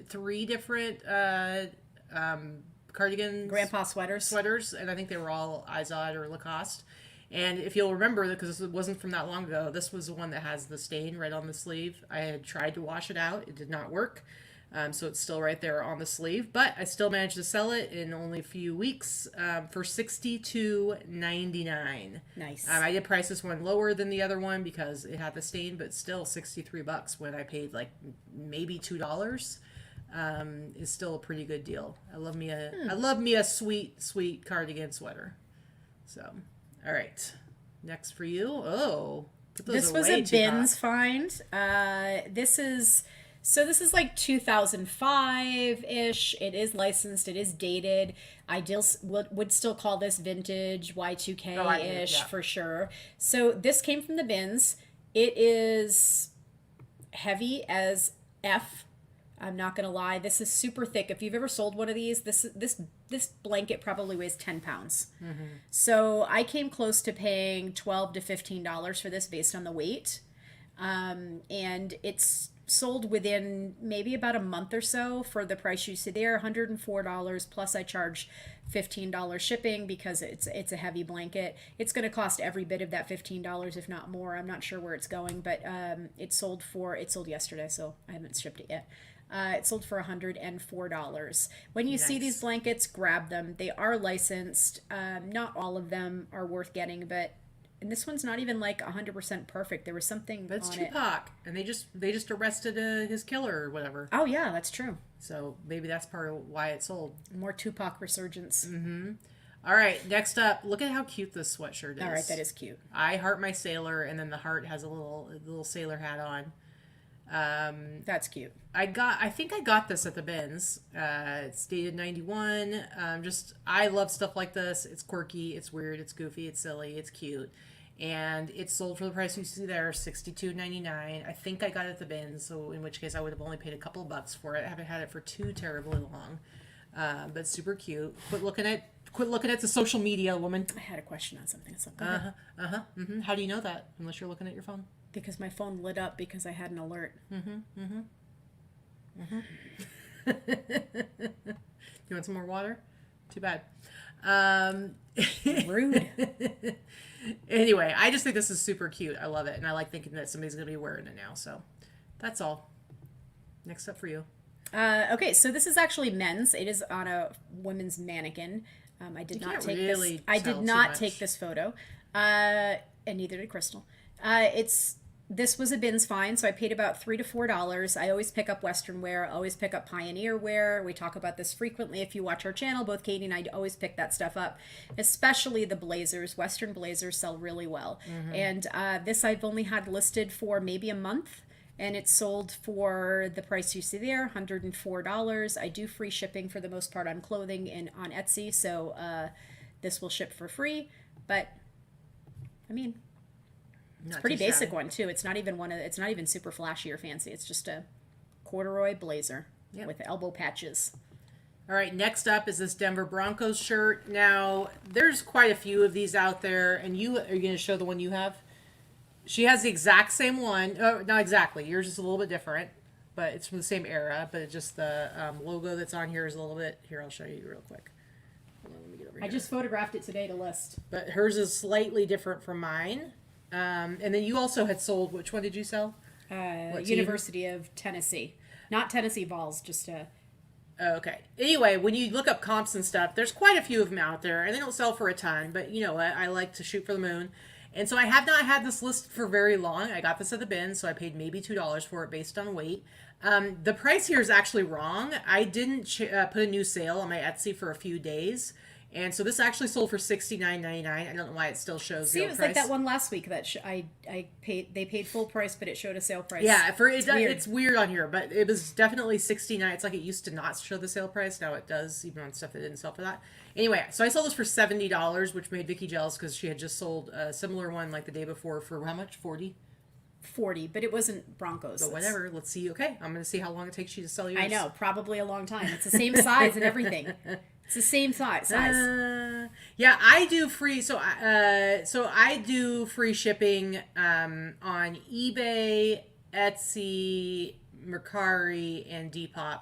three different cardigans. Grandpa sweaters. And I think they were all Izod or Lacoste. And if you'll remember, because it wasn't from that long ago, this was the one that has the stain right on the sleeve. I had tried to wash it out. It did not work. So it's still right there on the sleeve. But I still managed to sell it in only a few weeks for $62.99. Nice. I did price this one lower than the other one because it had the stain, but still $63 when I paid like maybe $2. Is still a pretty good deal. I love me a sweet cardigan sweater. So, all right. Next for you. Oh, put those This was away, a Tupac. bins find. This is like 2005-ish. It is licensed. It is dated. I would still call this vintage, Y2K-ish yeah. for sure. So this came from the bins. It is heavy as F. I'm not gonna lie. This is super thick. If you've ever sold one of these, this blanket probably weighs 10 pounds. Mm-hmm. So I came close to paying $12 to $15 for this based on the weight, and it's sold within maybe about a month or so for the price you see there, $104 plus I charge $15 shipping because it's a heavy blanket. It's going to cost every bit of that $15 if not more. I'm not sure where it's going, but it sold yesterday, so I haven't shipped it yet. It sold for $104. When you see these blankets, grab them. They are licensed. Not all of them are worth getting, and this one's not even like 100% perfect. There was something But it's on it. Tupac, and they just arrested his killer or whatever. Oh yeah, that's true. So maybe that's part of why it sold. More Tupac resurgence. Mm-hmm. All right, next up, look at how cute this sweatshirt is. All right, that is cute. I heart my sailor, and then the heart has a little sailor hat on. That's cute. I think I got this at the bins. It's dated 91. I love stuff like this. It's quirky, it's weird, it's goofy, it's silly, it's cute. And it's sold for the price you see there, $62.99. I think I got it at the bins, so in which case I would have only paid a couple of bucks for it. I haven't had it for too terribly long. But super cute. Quit looking at the social media, woman. I had a question on something. So go ahead. Mm-hmm. How do you know that? Unless you're looking at your phone. Because my phone lit up because I had an alert. You want some more water? Too bad. Rude. Anyway, I just think this is super cute. I love it. And I like thinking that somebody's going to be wearing it now. So that's all. Next up for you. Okay, so this is actually men's. It is on a women's mannequin. I did not take this. I did not take this photo, and neither did Crystal. This was a bins find, so I paid about $3 to $4. I always pick up Western wear, always pick up Pioneer wear. We talk about this frequently. If you watch our channel, both Katie and I always pick that stuff up, especially the blazers. Western blazers sell really well. And this I've only had listed for maybe a month, and it's sold for the price you see there, $104. I do free shipping for the most part on clothing and on Etsy, so this will ship for free. But I mean, it's a pretty basic one too. It's not even super flashy or fancy. It's just a corduroy blazer with elbow patches. All right, next up is this Denver Broncos shirt. Now, there's quite a few of these out there, and are you going to show the one you have? She has the exact same one. Oh, not exactly. Yours is a little bit different, but it's from the same era. But it's just the logo that's on here is a little bit. Here, I'll show you real quick. Hold on, let me get over I here. just photographed it today to list. But hers is slightly different from mine. And then you also had sold, which one did you sell? What team? University of Tennessee. Not Tennessee Vols, just a... Okay. Anyway, when you look up comps and stuff, there's quite a few of them out there, and they don't sell for a ton, but you know what? I like to shoot for the moon. And so I have not had this list for very long. I got this at the bin, so I paid maybe $2 for it based on weight. The price here is actually wrong. I didn't put a new sale on my Etsy for a few days. And so this actually sold for $69.99. I don't know why it still shows See, the it was price. like that one last week that I paid. They paid full price, but it showed a sale price. Yeah, it's weird on here, but it was definitely $69. It's like it used to not show the sale price. Now it does, even on stuff that didn't sell for that. Anyway, so I sold this for $70, which made Vicky jealous because she had just sold a similar one like the day before for how much? 40? 40, but it wasn't Broncos. But whatever. Let's see. Okay, I'm going to see how long it takes you to sell yours. I know, probably a long time. It's the same size and everything. It's the same size. Yeah, I do free. So I do free shipping on eBay, Etsy, Mercari, and Depop.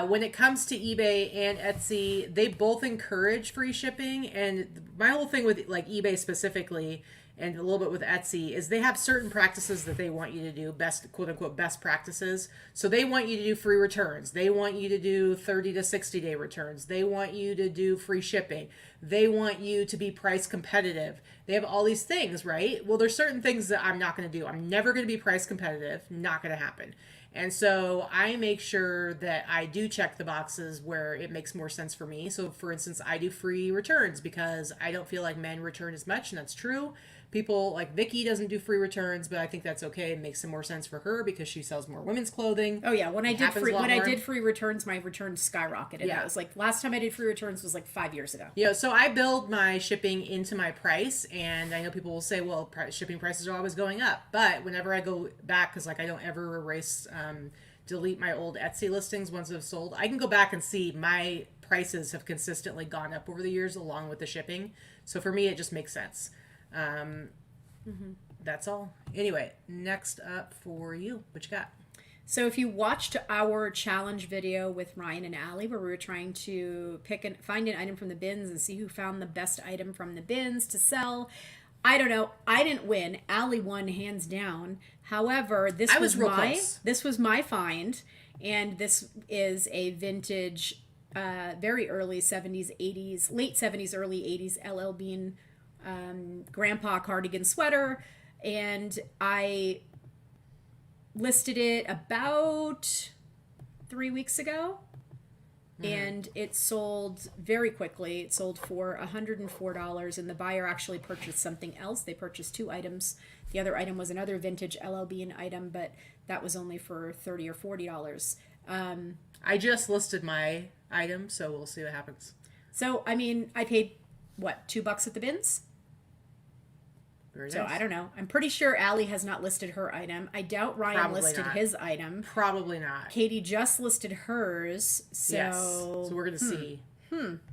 When it comes to eBay and Etsy, they both encourage free shipping. And my whole thing with like eBay specifically, and a little bit with Etsy, is they have certain practices that they want you to do, best quote unquote best practices. So they want you to do free returns. They want you to do 30 to 60 day returns. They want you to do free shipping. They want you to be price competitive. They have all these things, right? Well, there's certain things that I'm not going to do. I'm never going to be price competitive. Not going to happen. And so I make sure that I do check the boxes where it makes more sense for me. So for instance, I do free returns because I don't feel like men return as much, and that's true. People like Vicky doesn't do free returns, but I think that's okay. It makes some more sense for her because she sells more women's clothing. Oh yeah, when I did free returns, my returns skyrocketed. Yeah, it was like last time I did free returns was like 5 years ago. Yeah, so I build my shipping into my price, and I know people will say, well, shipping prices are always going up, but whenever I go back, because like I don't ever delete my old Etsy listings once they've sold, I can go back and see my prices have consistently gone up over the years along with the shipping. So for me, it just makes sense. That's all. Anyway, next up for you, what you got? So if you watched our challenge video with Ryan and Allie, where we were trying to find an item from the bins and see who found the best item from the bins to sell, I don't know. I didn't win. Allie won hands down. However, this was my find, and this is a vintage, very early 70s, 80s, late 70s, early 80s LL Bean grandpa cardigan sweater, and I listed it about 3 weeks ago, and it sold very quickly. It sold for $104, and the buyer actually purchased something else. They purchased 2 items. The other item was another vintage LL Bean item, but that was only for $30 or $40. I just listed my item, so we'll see what happens. So I mean, I paid what, $2 at the bins? Very so nice. I don't know. I'm pretty sure Allie has not listed her item. I doubt Ryan Probably listed not. his item. Probably not. Katie just listed hers. So, yes. So we're going to see.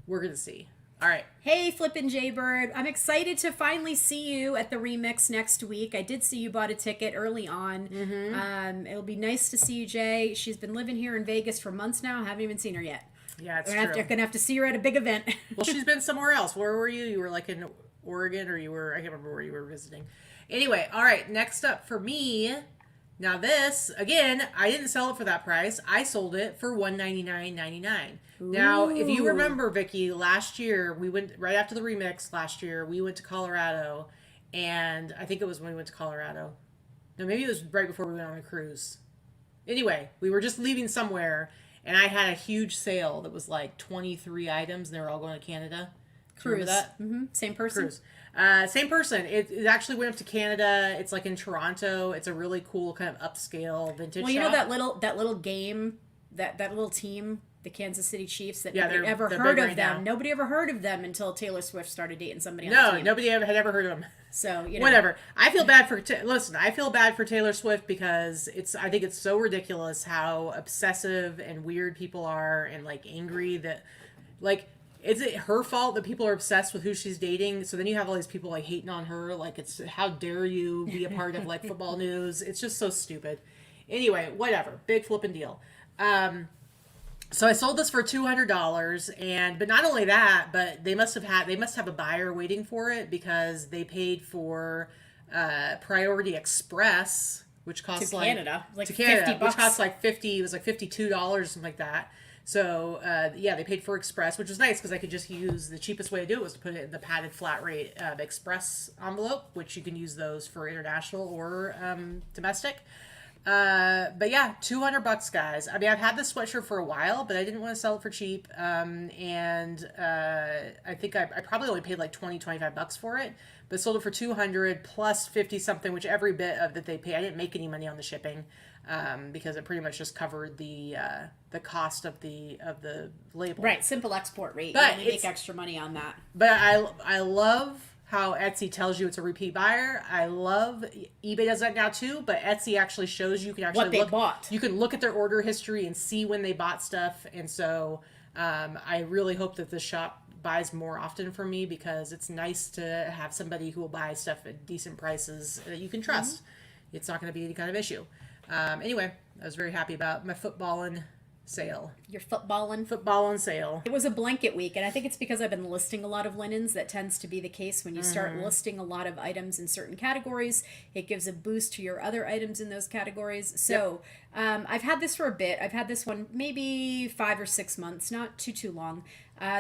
We're going to see. All right. Hey, Flippin' Jaybird. I'm excited to finally see you at the Remix next week. I did see you bought a ticket early on. It'll be nice to see you, Jay. She's been living here in Vegas for months now. I haven't even seen her yet. Yeah, it's We're true. going to have to see her at a big event. Well, she's been somewhere else. Where were you? You were like in Oregon, or you were, I can't remember where you were visiting. Anyway, all right, next up for me. Now this, again, I didn't sell it for that price. I sold it for $199.99. Now, if you remember, Vicky, last year, we went, right after the Remix last year, we went to Colorado, and I think it was when we went to Colorado. No, maybe it was right before we went on a cruise. Anyway, we were just leaving somewhere, and I had a huge sale that was like 23 items, and they were all going to Canada. Cruise. That? Same person? Cruise. Same person. It actually went up to Canada. It's like in Toronto. It's a really cool kind of upscale vintage Well, you know shop. that little game, that little team, the Kansas City Chiefs, that nobody they're ever big heard of right them. now. Nobody ever heard of them until Taylor Swift started dating somebody on the No, team. nobody had ever heard of them. So, you know. Whatever. I feel bad for listen. I feel bad for Taylor Swift because I think it's so ridiculous how obsessive and weird people are, and like angry that like. Is it her fault that people are obsessed with who she's dating? So then you have all these people like hating on her. Like, it's how dare you be a part of like football news? It's just so stupid. Anyway, whatever. Big flipping deal. So I sold this for $200, and but not only that, but they must have a buyer waiting for it because they paid for Priority Express, which costs To like Canada, like to Canada, 50 which bucks. costs like 50. It was like $52, something like that. So yeah, they paid for Express, which was nice because I could just use the cheapest way to do it was to put it in the padded flat rate Express envelope, which you can use those for international or domestic. But yeah, $200, guys. I mean, I've had this sweatshirt for a while, but I didn't want to sell it for cheap. And I think I probably only paid like 25 bucks for it, but sold it for 200 plus 50 something, which every bit of that they pay. I didn't make any money on the shipping, because it pretty much just covered the cost of the label. Right, simple export rate. But You only make extra money on that. But I love how Etsy tells you it's a repeat buyer. I love eBay does that now too, but Etsy actually shows you can actually What they bought. You can look at their order history and see when they bought stuff, and so I really hope that this shop buys more often from me because it's nice to have somebody who will buy stuff at decent prices that you can trust. Mm-hmm. It's not going to be any kind of issue. Anyway, I was very happy about my footballing sale. Your footballing. Football on sale. It was a blanket week, and I think it's because I've been listing a lot of linens. That tends to be the case when you start listing a lot of items in certain categories. It gives a boost to your other items in those categories. So I've had this for a bit. I've had this one maybe 5 or 6 months, not too long.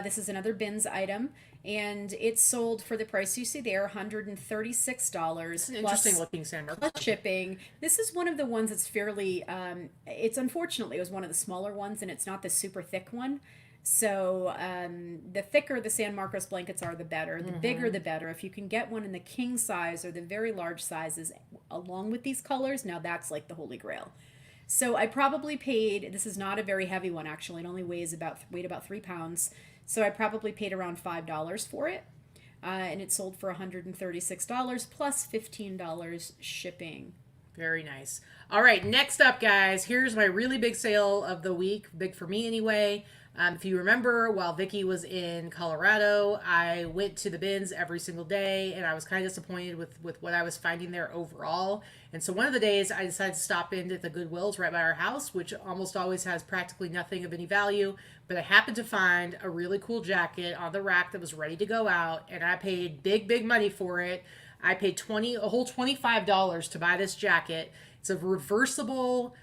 This is another bins item, and it's sold for the price you see there, $136. It's an interesting looking sandmark. Plus shipping. This is one of the ones that's fairly, it's unfortunately, it was one of the smaller ones, and it's not the super thick one. So the thicker the San Marcos blankets are, the better. The bigger, the better. If you can get one in the king size or the very large sizes along with these colors, now that's like the holy grail. So I probably paid, this is not a very heavy one actually, it only weighed about 3 pounds. So I probably paid around $5 for it. And it sold for $136 plus $15 shipping. Very nice. All right, next up, guys, here's my really big sale of the week. Big for me anyway. If you remember, while Vicky was in Colorado, I went to the bins every single day, and I was kind of disappointed with what I was finding there overall. And so one of the days, I decided to stop in at the Goodwill's right by our house, which almost always has practically nothing of any value. But I happened to find a really cool jacket on the rack that was ready to go out, and I paid big money for it. I paid a whole $25 to buy this jacket. It's a reversible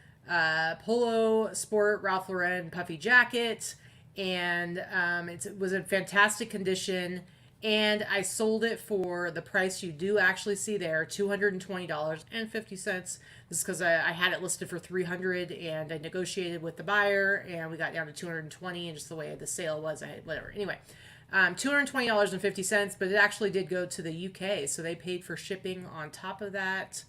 polo sport Ralph Lauren puffy jacket, and it was in fantastic condition, and I sold it for the price you do actually see there, $220.50. This is because I had it listed for $300, and I negotiated with the buyer, and we got down to $220, and just the way the sale was, I had whatever. Anyway, $220.50, but it actually did go to the UK, so they paid for shipping on top of that.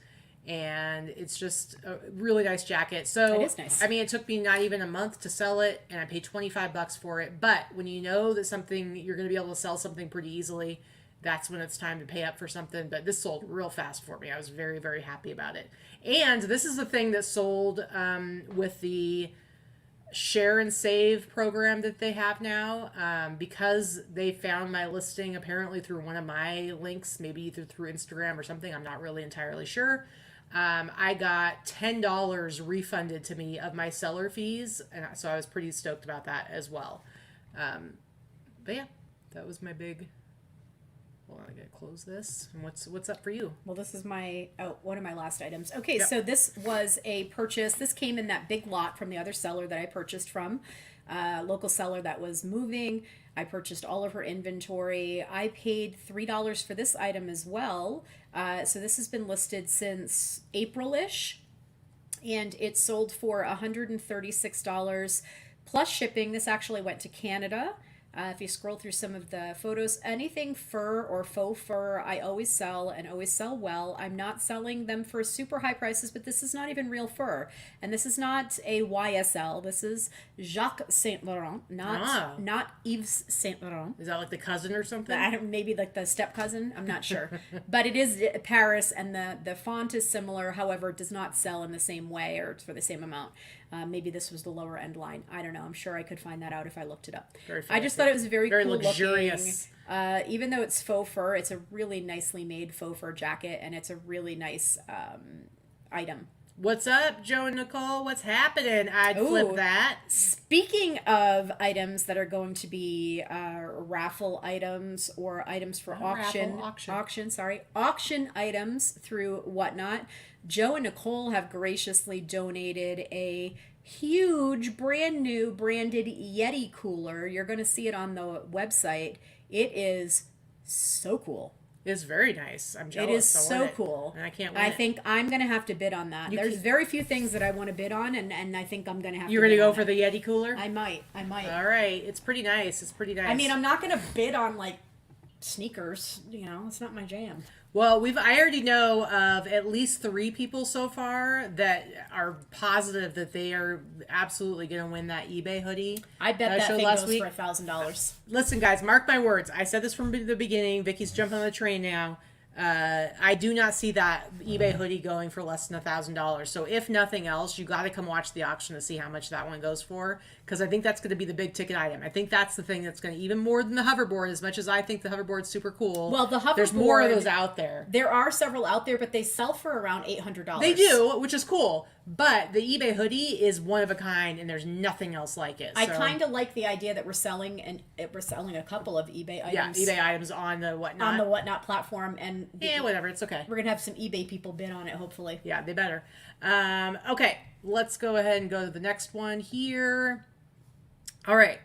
And it's just a really nice jacket. So it is nice. I mean, it took me not even a month to sell it, and I paid 25 bucks for it. But when you know that you're going to be able to sell something pretty easily, that's when it's time to pay up for something. But this sold real fast for me. I was very happy about it. And this is the thing that sold with the share and save program that they have now, because they found my listing apparently through one of my links, maybe either through Instagram or something. I'm not really entirely sure. I got $10 refunded to me of my seller fees, and so I was pretty stoked about that as well. But yeah, that was my big. Hold on, I gotta close this. And what's up for you? Well, this is one of my last items. Okay, yep. So this was a purchase. This came in that big lot from the other seller that I purchased from, local seller that was moving. I purchased all of her inventory. I paid $3 for this item as well. So this has been listed since April-ish, and it sold for $136 plus shipping. This actually went to Canada. If you scroll through some of the photos, anything fur or faux fur, I always sell and always sell well. I'm not selling them for super high prices, but this is not even real fur. And this is not a YSL. This is Jacques Saint Laurent, not Yves Saint Laurent. Is that like the cousin or something? Maybe like the step cousin. I'm not sure. But it is Paris, and the font is similar. However, it does not sell in the same way or for the same amount. Maybe this was the lower end line. I don't know. I'm sure I could find that out if I looked it up. I just thought it was very cool luxurious looking. Even though it's faux fur, it's a really nicely made faux fur jacket, and it's a really nice item. What's up, Joe and Nicole? What's happening? I'd Ooh. flip that. Speaking of items that are going to be raffle items or items for auction items through Whatnot, Joe and Nicole have graciously donated a huge brand new branded Yeti cooler. You're going to see it on the website. It is so cool. It's very nice. I'm jealous. It is so cool. And I can't wait. I think I'm going to have to bid on that. There's very few things that I want to bid on, and I think I'm going to have You're to going to bid go on for it. the Yeti cooler? I might. All right. It's pretty nice. I mean, I'm not going to bid on, like, sneakers. You know, it's not my jam. Well, I already know of at least 3 people so far that are positive that they are absolutely going to win that eBay hoodie. I bet that thing goes for $1,000. Listen, guys, mark my words. I said this from the beginning. Vicky's jumping on the train now. I do not see that eBay hoodie going for less than $1,000. So if nothing else, you got to come watch the auction to see how much that one goes for, because I think that's going to be the big ticket item. I think that's the thing that's going to, even more than the hoverboard, as much as I think the hoverboard's super cool. Well, the hoverboard, there's more of those out there. There are several out there, but they sell for around $800. They do, which is cool. But the eBay hoodie is one of a kind, and there's nothing else like it. I kind of like the idea that we're selling a couple of eBay items. Yeah, eBay items on the Whatnot. On the Whatnot platform, and whatever, it's okay. We're gonna have some eBay people bid on it, hopefully. Yeah, they better. Okay, let's go ahead and go to the next one here. All right.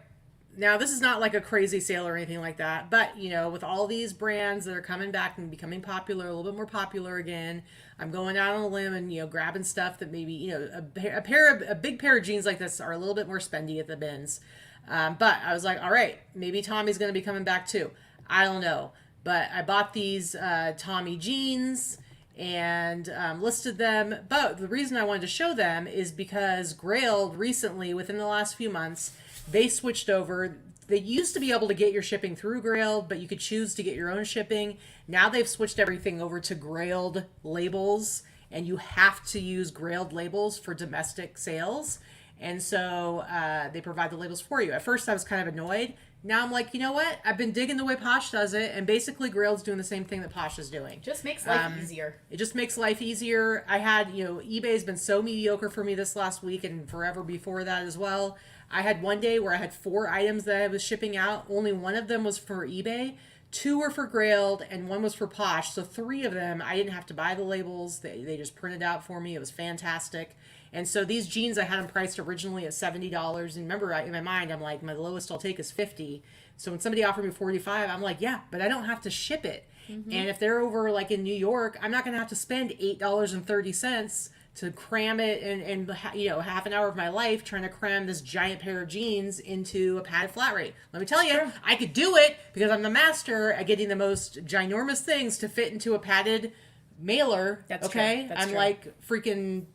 Now, this is not like a crazy sale or anything like that, but, you know, with all these brands that are coming back and becoming popular, a little bit more popular again, I'm going out on a limb and, you know, grabbing stuff that maybe, you know, a big pair of jeans like this are a little bit more spendy at the bins. But I was like, all right, maybe Tommy's going to be coming back too. I don't know. But I bought these Tommy jeans and listed them. But the reason I wanted to show them is because Grailed recently, within the last few months, they switched over. They used to be able to get your shipping through Grailed, but you could choose to get your own shipping. Now they've switched everything over to Grailed labels, and you have to use Grailed labels for domestic sales. And so they provide the labels for you. At first I was kind of annoyed. Now I'm like, you know what? I've been digging the way Posh does it, and basically Grailed's doing the same thing that Posh is doing. Just makes life easier. It just makes life easier. I had, you know, eBay's been so mediocre for me this last week and forever before that as well. I had one day where I had 4 items that I was shipping out. Only one of them was for eBay. 2 were for Grailed and 1 was for Posh. So 3 of them, I didn't have to buy the labels. They just printed out for me. It was fantastic. And so these jeans, I had them priced originally at $70. And remember, in my mind, I'm like, my lowest I'll take is $50. So when somebody offered me $45, I'm like, yeah, but I don't have to ship it. Mm-hmm. And if they're over like in New York, I'm not going to have to spend $8.30 to cram it and you know, half an hour of my life trying to cram this giant pair of jeans into a padded flat rate. Let me tell you, I could do it because I'm the master at getting the most ginormous things to fit into a padded mailer. That's okay. True. That's I'm true. like freaking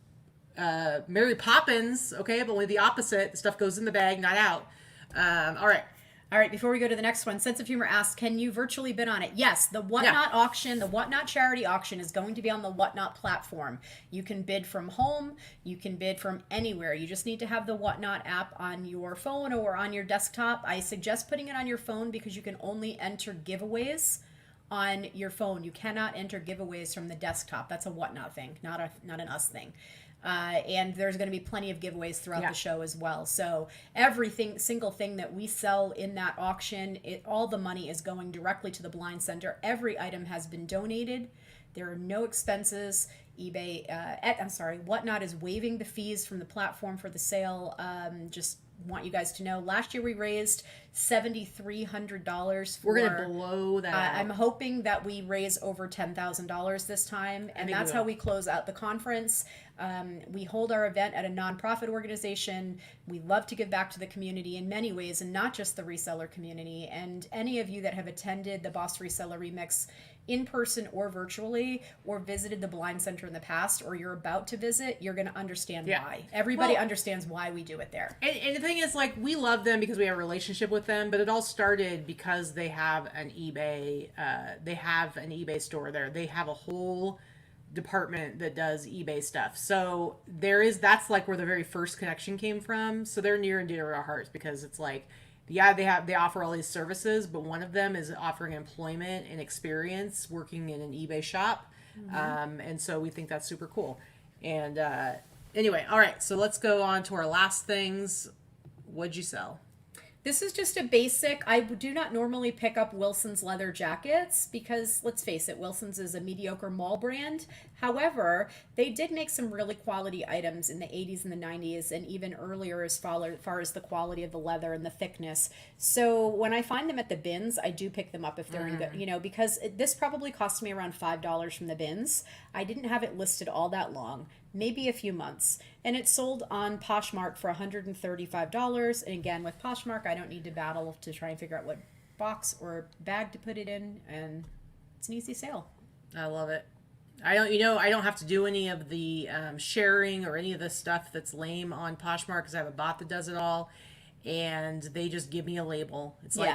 Mary Poppins. Okay, but only the opposite. The stuff goes in the bag, not out. All right, before we go to the next one, Sense of Humor asks, can you virtually bid on it? Yes, the Whatnot auction, the Whatnot charity auction is going to be on the Whatnot platform. You can bid from home. You can bid from anywhere. You just need to have the Whatnot app on your phone or on your desktop. I suggest putting it on your phone because you can only enter giveaways on your phone. You cannot enter giveaways from the desktop. That's a Whatnot thing, not an us thing. And there's going to be plenty of giveaways throughout the show as well. So single thing that we sell in that auction, all the money is going directly to the Blind Center. Every item has been donated. There are no expenses. Whatnot is waiving the fees from the platform for the sale. Just want you guys to know, last year we raised $7,300 we're gonna blow that out. I'm hoping that we raise over $10,000 this time, and that's how we close out the conference. We hold our event at a nonprofit organization. We love to give back to the community in many ways, and not just the reseller community. And any of you that have attended the Boss Reseller Remix in person or virtually, or visited the Blind Center in the past, or you're about to visit, you're going to understand why. Everybody understands why we do it there. And the thing is, like, we love them because we have a relationship with them, but it all started because they have an eBay. They have an eBay store there. They have a whole department that does eBay stuff. So that's like where the very first connection came from. So they're near and dear to our hearts because it's like, yeah, they offer all these services, but one of them is offering employment and experience working in an eBay shop. Mm-hmm. And so we think that's super cool. And anyway, all right, so let's go on to our last things. What'd you sell? This is just a basic. I do not normally pick up Wilson's leather jackets because, let's face it, Wilson's is a mediocre mall brand. However, they did make some really quality items in the 80s and the 90s and even earlier as far as the quality of the leather and the thickness. So when I find them at the bins, I do pick them up if they're in good, because this probably cost me around $5 from the bins. I didn't have it listed all that long, maybe a few months. And it sold on Poshmark for $135. And again, with Poshmark, I don't need to battle to try and figure out what box or bag to put it in. And it's an easy sale. I love it. I don't have to do any of the sharing or any of the stuff that's lame on Poshmark because I have a bot that does it all. And they just give me a label. It's like,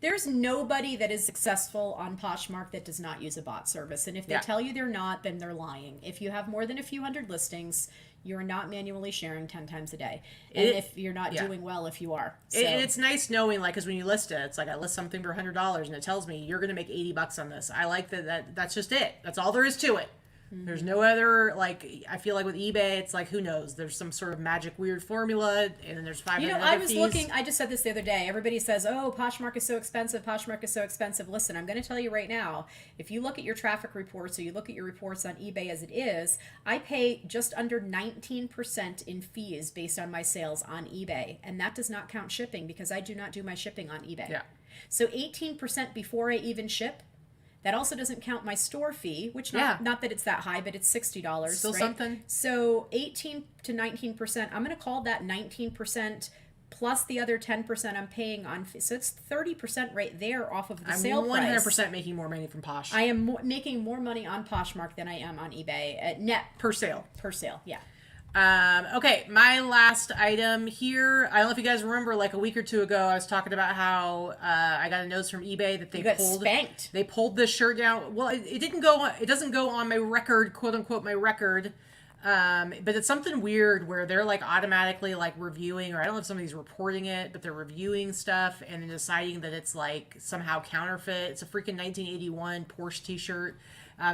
There's nobody that is successful on Poshmark that does not use a bot service. And if they tell you they're not, then they're lying. If you have more than a few hundred listings, you're not manually sharing 10 times a day. And if you're not doing well, if you are. So. It's nice knowing, like, because when you list it, it's like I list something for $100 and it tells me you're going to make $80 on this. I like that's just it. That's all there is to it. There's no other, like, I feel like with eBay, it's like, who knows? There's some sort of magic weird formula, and then there's 500 other fees. I just said this the other day. Everybody says, oh, Poshmark is so expensive. Poshmark is so expensive. Listen, I'm going to tell you right now, if you look at your traffic reports or you look at your reports on eBay as it is, I pay just under 19% in fees based on my sales on eBay. And that does not count shipping because I do not do my shipping on eBay. Yeah. So 18% before I even ship. That also doesn't count my store fee, which not that it's that high, but it's $60. Still right? something. So 18 to 19%. I'm going to call that 19% plus the other 10% I'm paying on. So it's 30% right there off of the sale price. I'm 100% making more money from Posh. I am making more money on Poshmark than I am on eBay at net per sale. Yeah. Okay, my last item here. I don't know if you guys remember, like a week or two ago, I was talking about how I got a notice from eBay that they spanked. They pulled this shirt down. Well, it didn't go. It doesn't go on my record, quote unquote, my record. But it's something weird where they're like automatically like reviewing, or I don't know if somebody's reporting it, but they're reviewing stuff and then deciding that it's like somehow counterfeit. It's a freaking 1981 Porsche T-shirt.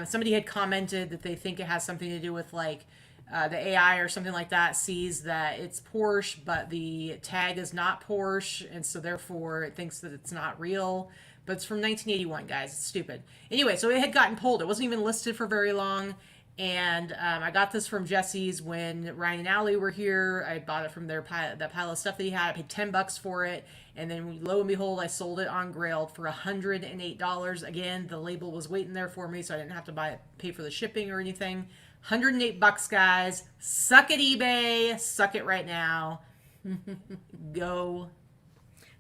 Somebody had commented that they think it has something to do with like. The AI or something like that sees that it's Porsche, but the tag is not Porsche, and so therefore it thinks that it's not real. But it's from 1981, guys. It's stupid. Anyway, so it had gotten pulled. It wasn't even listed for very long. And I got this from Jesse's when Ryan and Allie were here. I bought it from that pile of stuff that he had. I paid $10 for it. And then lo and behold, I sold it on Grailed for $108. Again, the label was waiting there for me, so I didn't have to pay for the shipping or anything. $108, guys. Suck it, eBay. Suck it right now. Go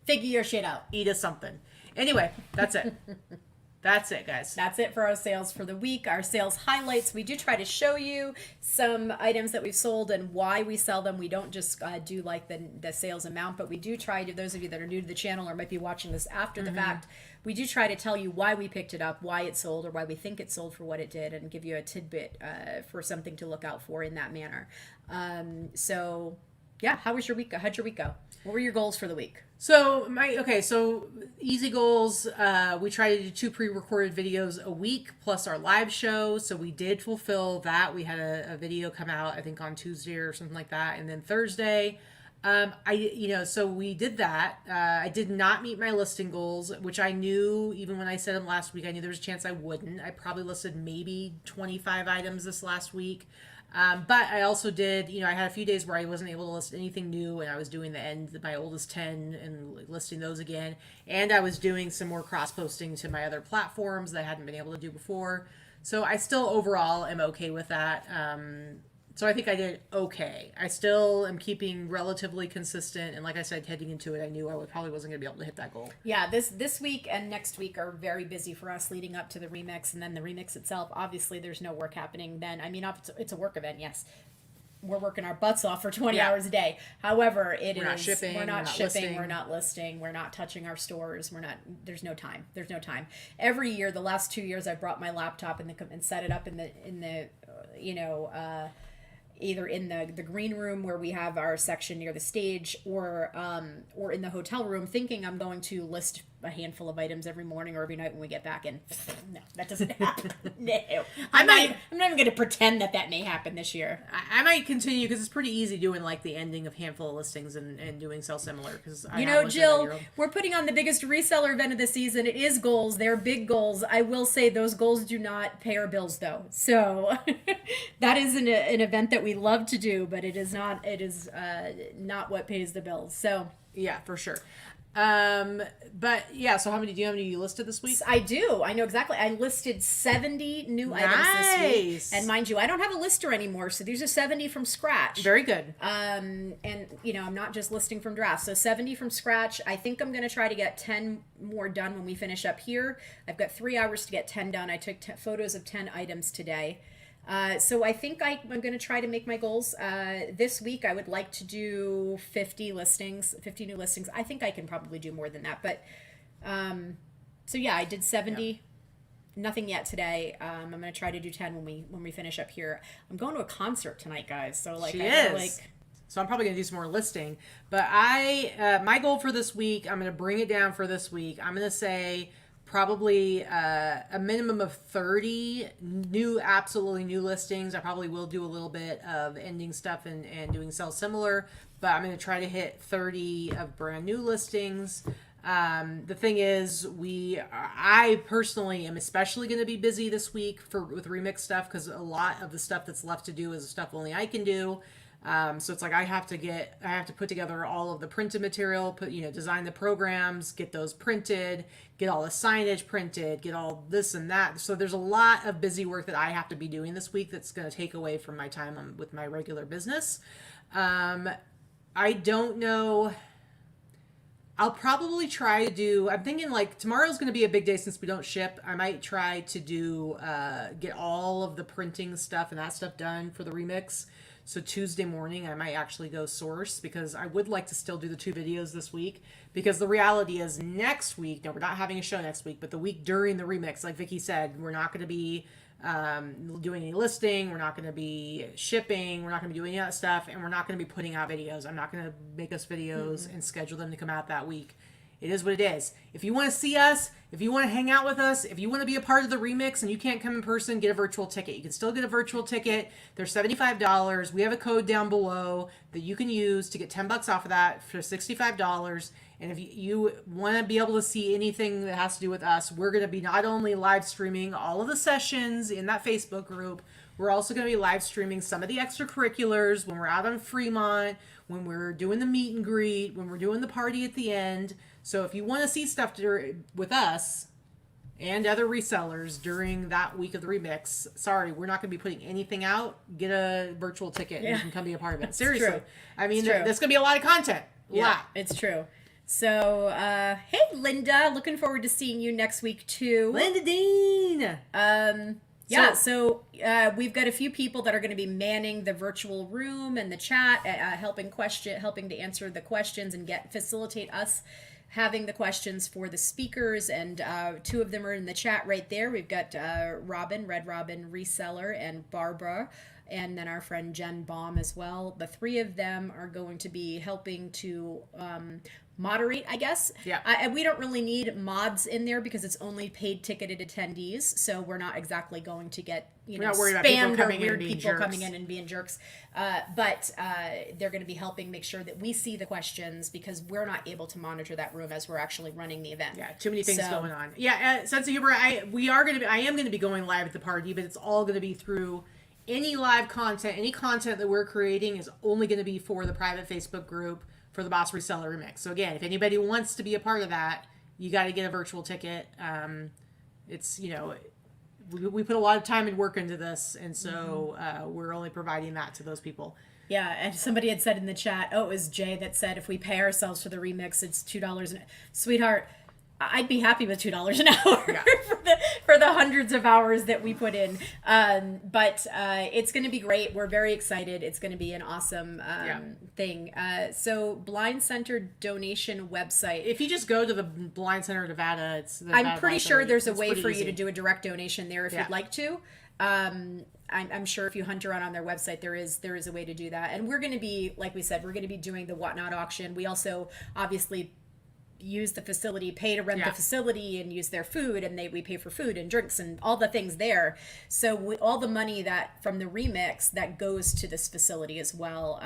figure your shit out. Eat us something. Anyway, that's it. That's it, guys. That's it for our sales for the week. Our sales highlights. We do try to show you some items that we've sold and why we sell them. We don't just do like the sales amount, but we do try to, those of you that are new to the channel or might be watching this after the fact, we do try to tell you why we picked it up, why it sold, or why we think it sold for what it did, and give you a tidbit for something to look out for in that manner. So yeah, how was your week? How'd your week go? What were your goals for the week? So easy goals. We try to do 2 pre-recorded videos a week plus our live show. So we did fulfill that. We had a video come out, I think on Tuesday or something like that. And then Thursday, so we did that. I did not meet my listing goals, which I knew even when I said them last week, I knew there was a chance I wouldn't. I probably listed maybe 25 items this last week. But I also did, I had a few days where I wasn't able to list anything new, and I was doing the end of my oldest 10 and listing those again. And I was doing some more cross-posting to my other platforms that I hadn't been able to do before. So I still overall am okay with that. So I think I did okay. I still am keeping relatively consistent. And like I said, heading into it, I knew I probably wasn't going to be able to hit that goal. Yeah, this week and next week are very busy for us leading up to the remix. And then the remix itself, obviously there's no work happening then. I mean, it's a work event, yes. We're working our butts off for 20 hours a day. However, we're not shipping, we're not listing, we're not touching our stores. There's no time. Every year, the last 2 years, I brought my laptop and set it up in the either in the green room where we have our section near the stage or in the hotel room, thinking I'm going to list a handful of items every morning or every night when we get back, and no, that doesn't happen. No, I'm not even going to pretend that may happen this year. I might continue because it's pretty easy doing like the ending of handful of listings and doing sell similar because Jill, we're putting on the biggest reseller event of the season. It is goals. They're big goals. I will say those goals do not pay our bills though. So that is an event that we love to do, but it is not not what pays the bills. So yeah, for sure. But yeah, so do you have any you listed this week? I do. I know exactly. I listed 70 new items this week. And mind you, I don't have a lister anymore, so these are 70 from scratch. Very good. And I'm not just listing from drafts. So 70 from scratch. I think I'm going to try to get 10 more done when we finish up here. I've got 3 hours to get 10 done. I took photos of 10 items today. So I think I'm going to try to make my goals. This week I would like to do 50 new listings. I think I can probably do more than that. But so yeah, I did 70. Yeah. Nothing yet today. I'm going to try to do 10 when we finish up here. I'm going to a concert tonight, guys. So so I'm probably going to do some more listing. But my goal for this week, I'm going to bring it down for this week. I'm going to say probably a minimum of 30 absolutely new listings. I probably will do a little bit of ending stuff and doing sell similar, but I'm going to try to hit 30 of brand new listings. The thing is, I personally am especially going to be busy this week with remix stuff because a lot of the stuff that's left to do is stuff only I can do. So it's like I have to put together all of the printed material, design the programs, get those printed, get all the signage printed, get all this and that. So there's a lot of busy work that I have to be doing this week that's going to take away from my time with my regular business. I don't know. I'll probably try to do, I'm thinking like tomorrow's going to be a big day since we don't ship. I might try to do, get all of the printing stuff and that stuff done for the remix. So Tuesday morning, I might actually go source because I would like to still do the 2 videos this week because the reality is next week, no, we're not having a show next week, but the week during the remix, like Vicky said, we're not going to be doing any listing. We're not going to be shipping. We're not going to be doing any of that stuff. And we're not going to be putting out videos. I'm not going to make us videos and schedule them to come out that week. It is what it is. If you want to see us, if you want to hang out with us, if you want to be a part of the remix and you can't come in person, get a virtual ticket. You can still get a virtual ticket. They're $75. We have a code down below that you can use to get $10 off of that for $65. And if you want to be able to see anything that has to do with us, we're going to be not only live streaming all of the sessions in that Facebook group, we're also going to be live streaming some of the extracurriculars when we're out on Fremont, when we're doing the meet and greet, when we're doing the party at the end. So if you want to see stuff with us and other resellers during that week of the remix, sorry, we're not going to be putting anything out. Get a virtual ticket and you can come be a part of it. Seriously. True. I mean, there's going to be a lot of content. It's true. So, hey, Linda, looking forward to seeing you next week too. Linda Dean. So we've got a few people that are going to be manning the virtual room and the chat, helping to answer the questions and facilitate us having the questions for the speakers. And 2 of them are in the chat right there. We've got Red Robin Reseller and Barbara, and then our friend Jen Baum as well. The 3 of them are going to be helping to moderate, I guess. Yeah. We don't really need mods in there because it's only paid ticketed attendees, so we're not exactly going to get spammed or weird people coming in and being jerks. But they're going to be helping make sure that we see the questions because we're not able to monitor that room as we're actually running the event. Yeah, too many things going on. Yeah, Sense of Humor. I am going to be going live at the party, but it's all going to be through any live content. Any content that we're creating is only going to be for the private Facebook group for the Boss Reseller Remix. So again, if anybody wants to be a part of that, you got to get a virtual ticket. It's, we put a lot of time and work into this, and so we're only providing that to those people. Yeah, and somebody had said in the chat, it was Jay that said if we pay ourselves for the remix, it's $2 Sweetheart, I'd be happy with $2 an hour for the hundreds of hours that we put in. But it's going to be great. We're very excited. It's going to be an awesome thing. So Blind Center donation website. If you just go to the Blind Center Nevada, I'm pretty sure there's a way for you to do a direct donation there if you'd like to. I'm sure if you hunt around on their website, there is a way to do that. And we're going to be, like we said, we're going to be doing the Whatnot auction. We also obviously use the facility, pay to rent Yeah. the facility and use their food, and we pay for food and drinks and all the things there. So all the money that from the remix that goes to this facility as well.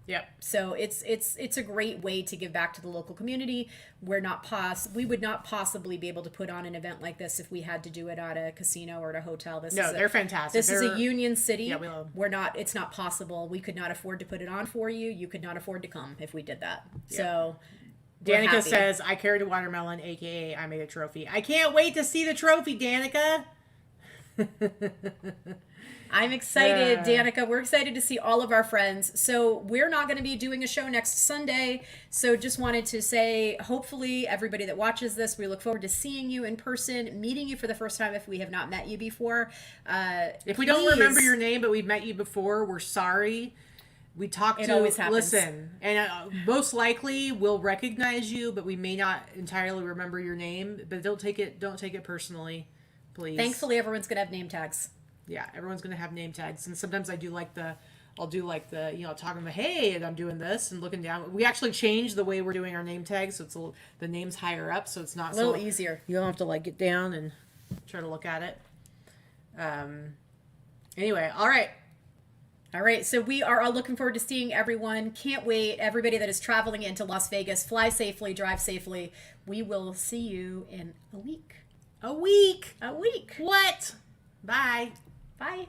Yep. So it's a great way to give back to the local community. We would not possibly be able to put on an event like this if we had to do it at a casino or at a hotel. They're fantastic. This is a union city. Yeah, we love them. We're not. It's not possible. We could not afford to put it on for you. You could not afford to come if we did that. So. we're Danica happy. says, I carried a watermelon, aka I made a trophy. I can't wait to see the trophy, Danica. I'm excited, Yeah. Danica. We're excited to see all of our friends. So we're not going to be doing a show next Sunday. So just wanted to say, hopefully everybody that watches this, we look forward to seeing you in person, meeting you for the first time if we have not met you before. If we don't remember your name, but we've met you before, we're sorry. We talked It to always happens. Listen, and most likely we'll recognize you, but we may not entirely remember your name. But don't take it personally, please. Thankfully, everyone's going to have name tags. Yeah, everyone's gonna have name tags, and sometimes I'll do like the talking about, hey, and I'm doing this and looking down. We actually changed the way we're doing our name tags, so the name's higher up, so it's not A little easier. You don't have to like get down and try to look at it. Anyway, all right. So we are all looking forward to seeing everyone. Can't wait. Everybody that is traveling into Las Vegas, fly safely, drive safely. We will see you in a week. A week. A week. What? Bye. Bye.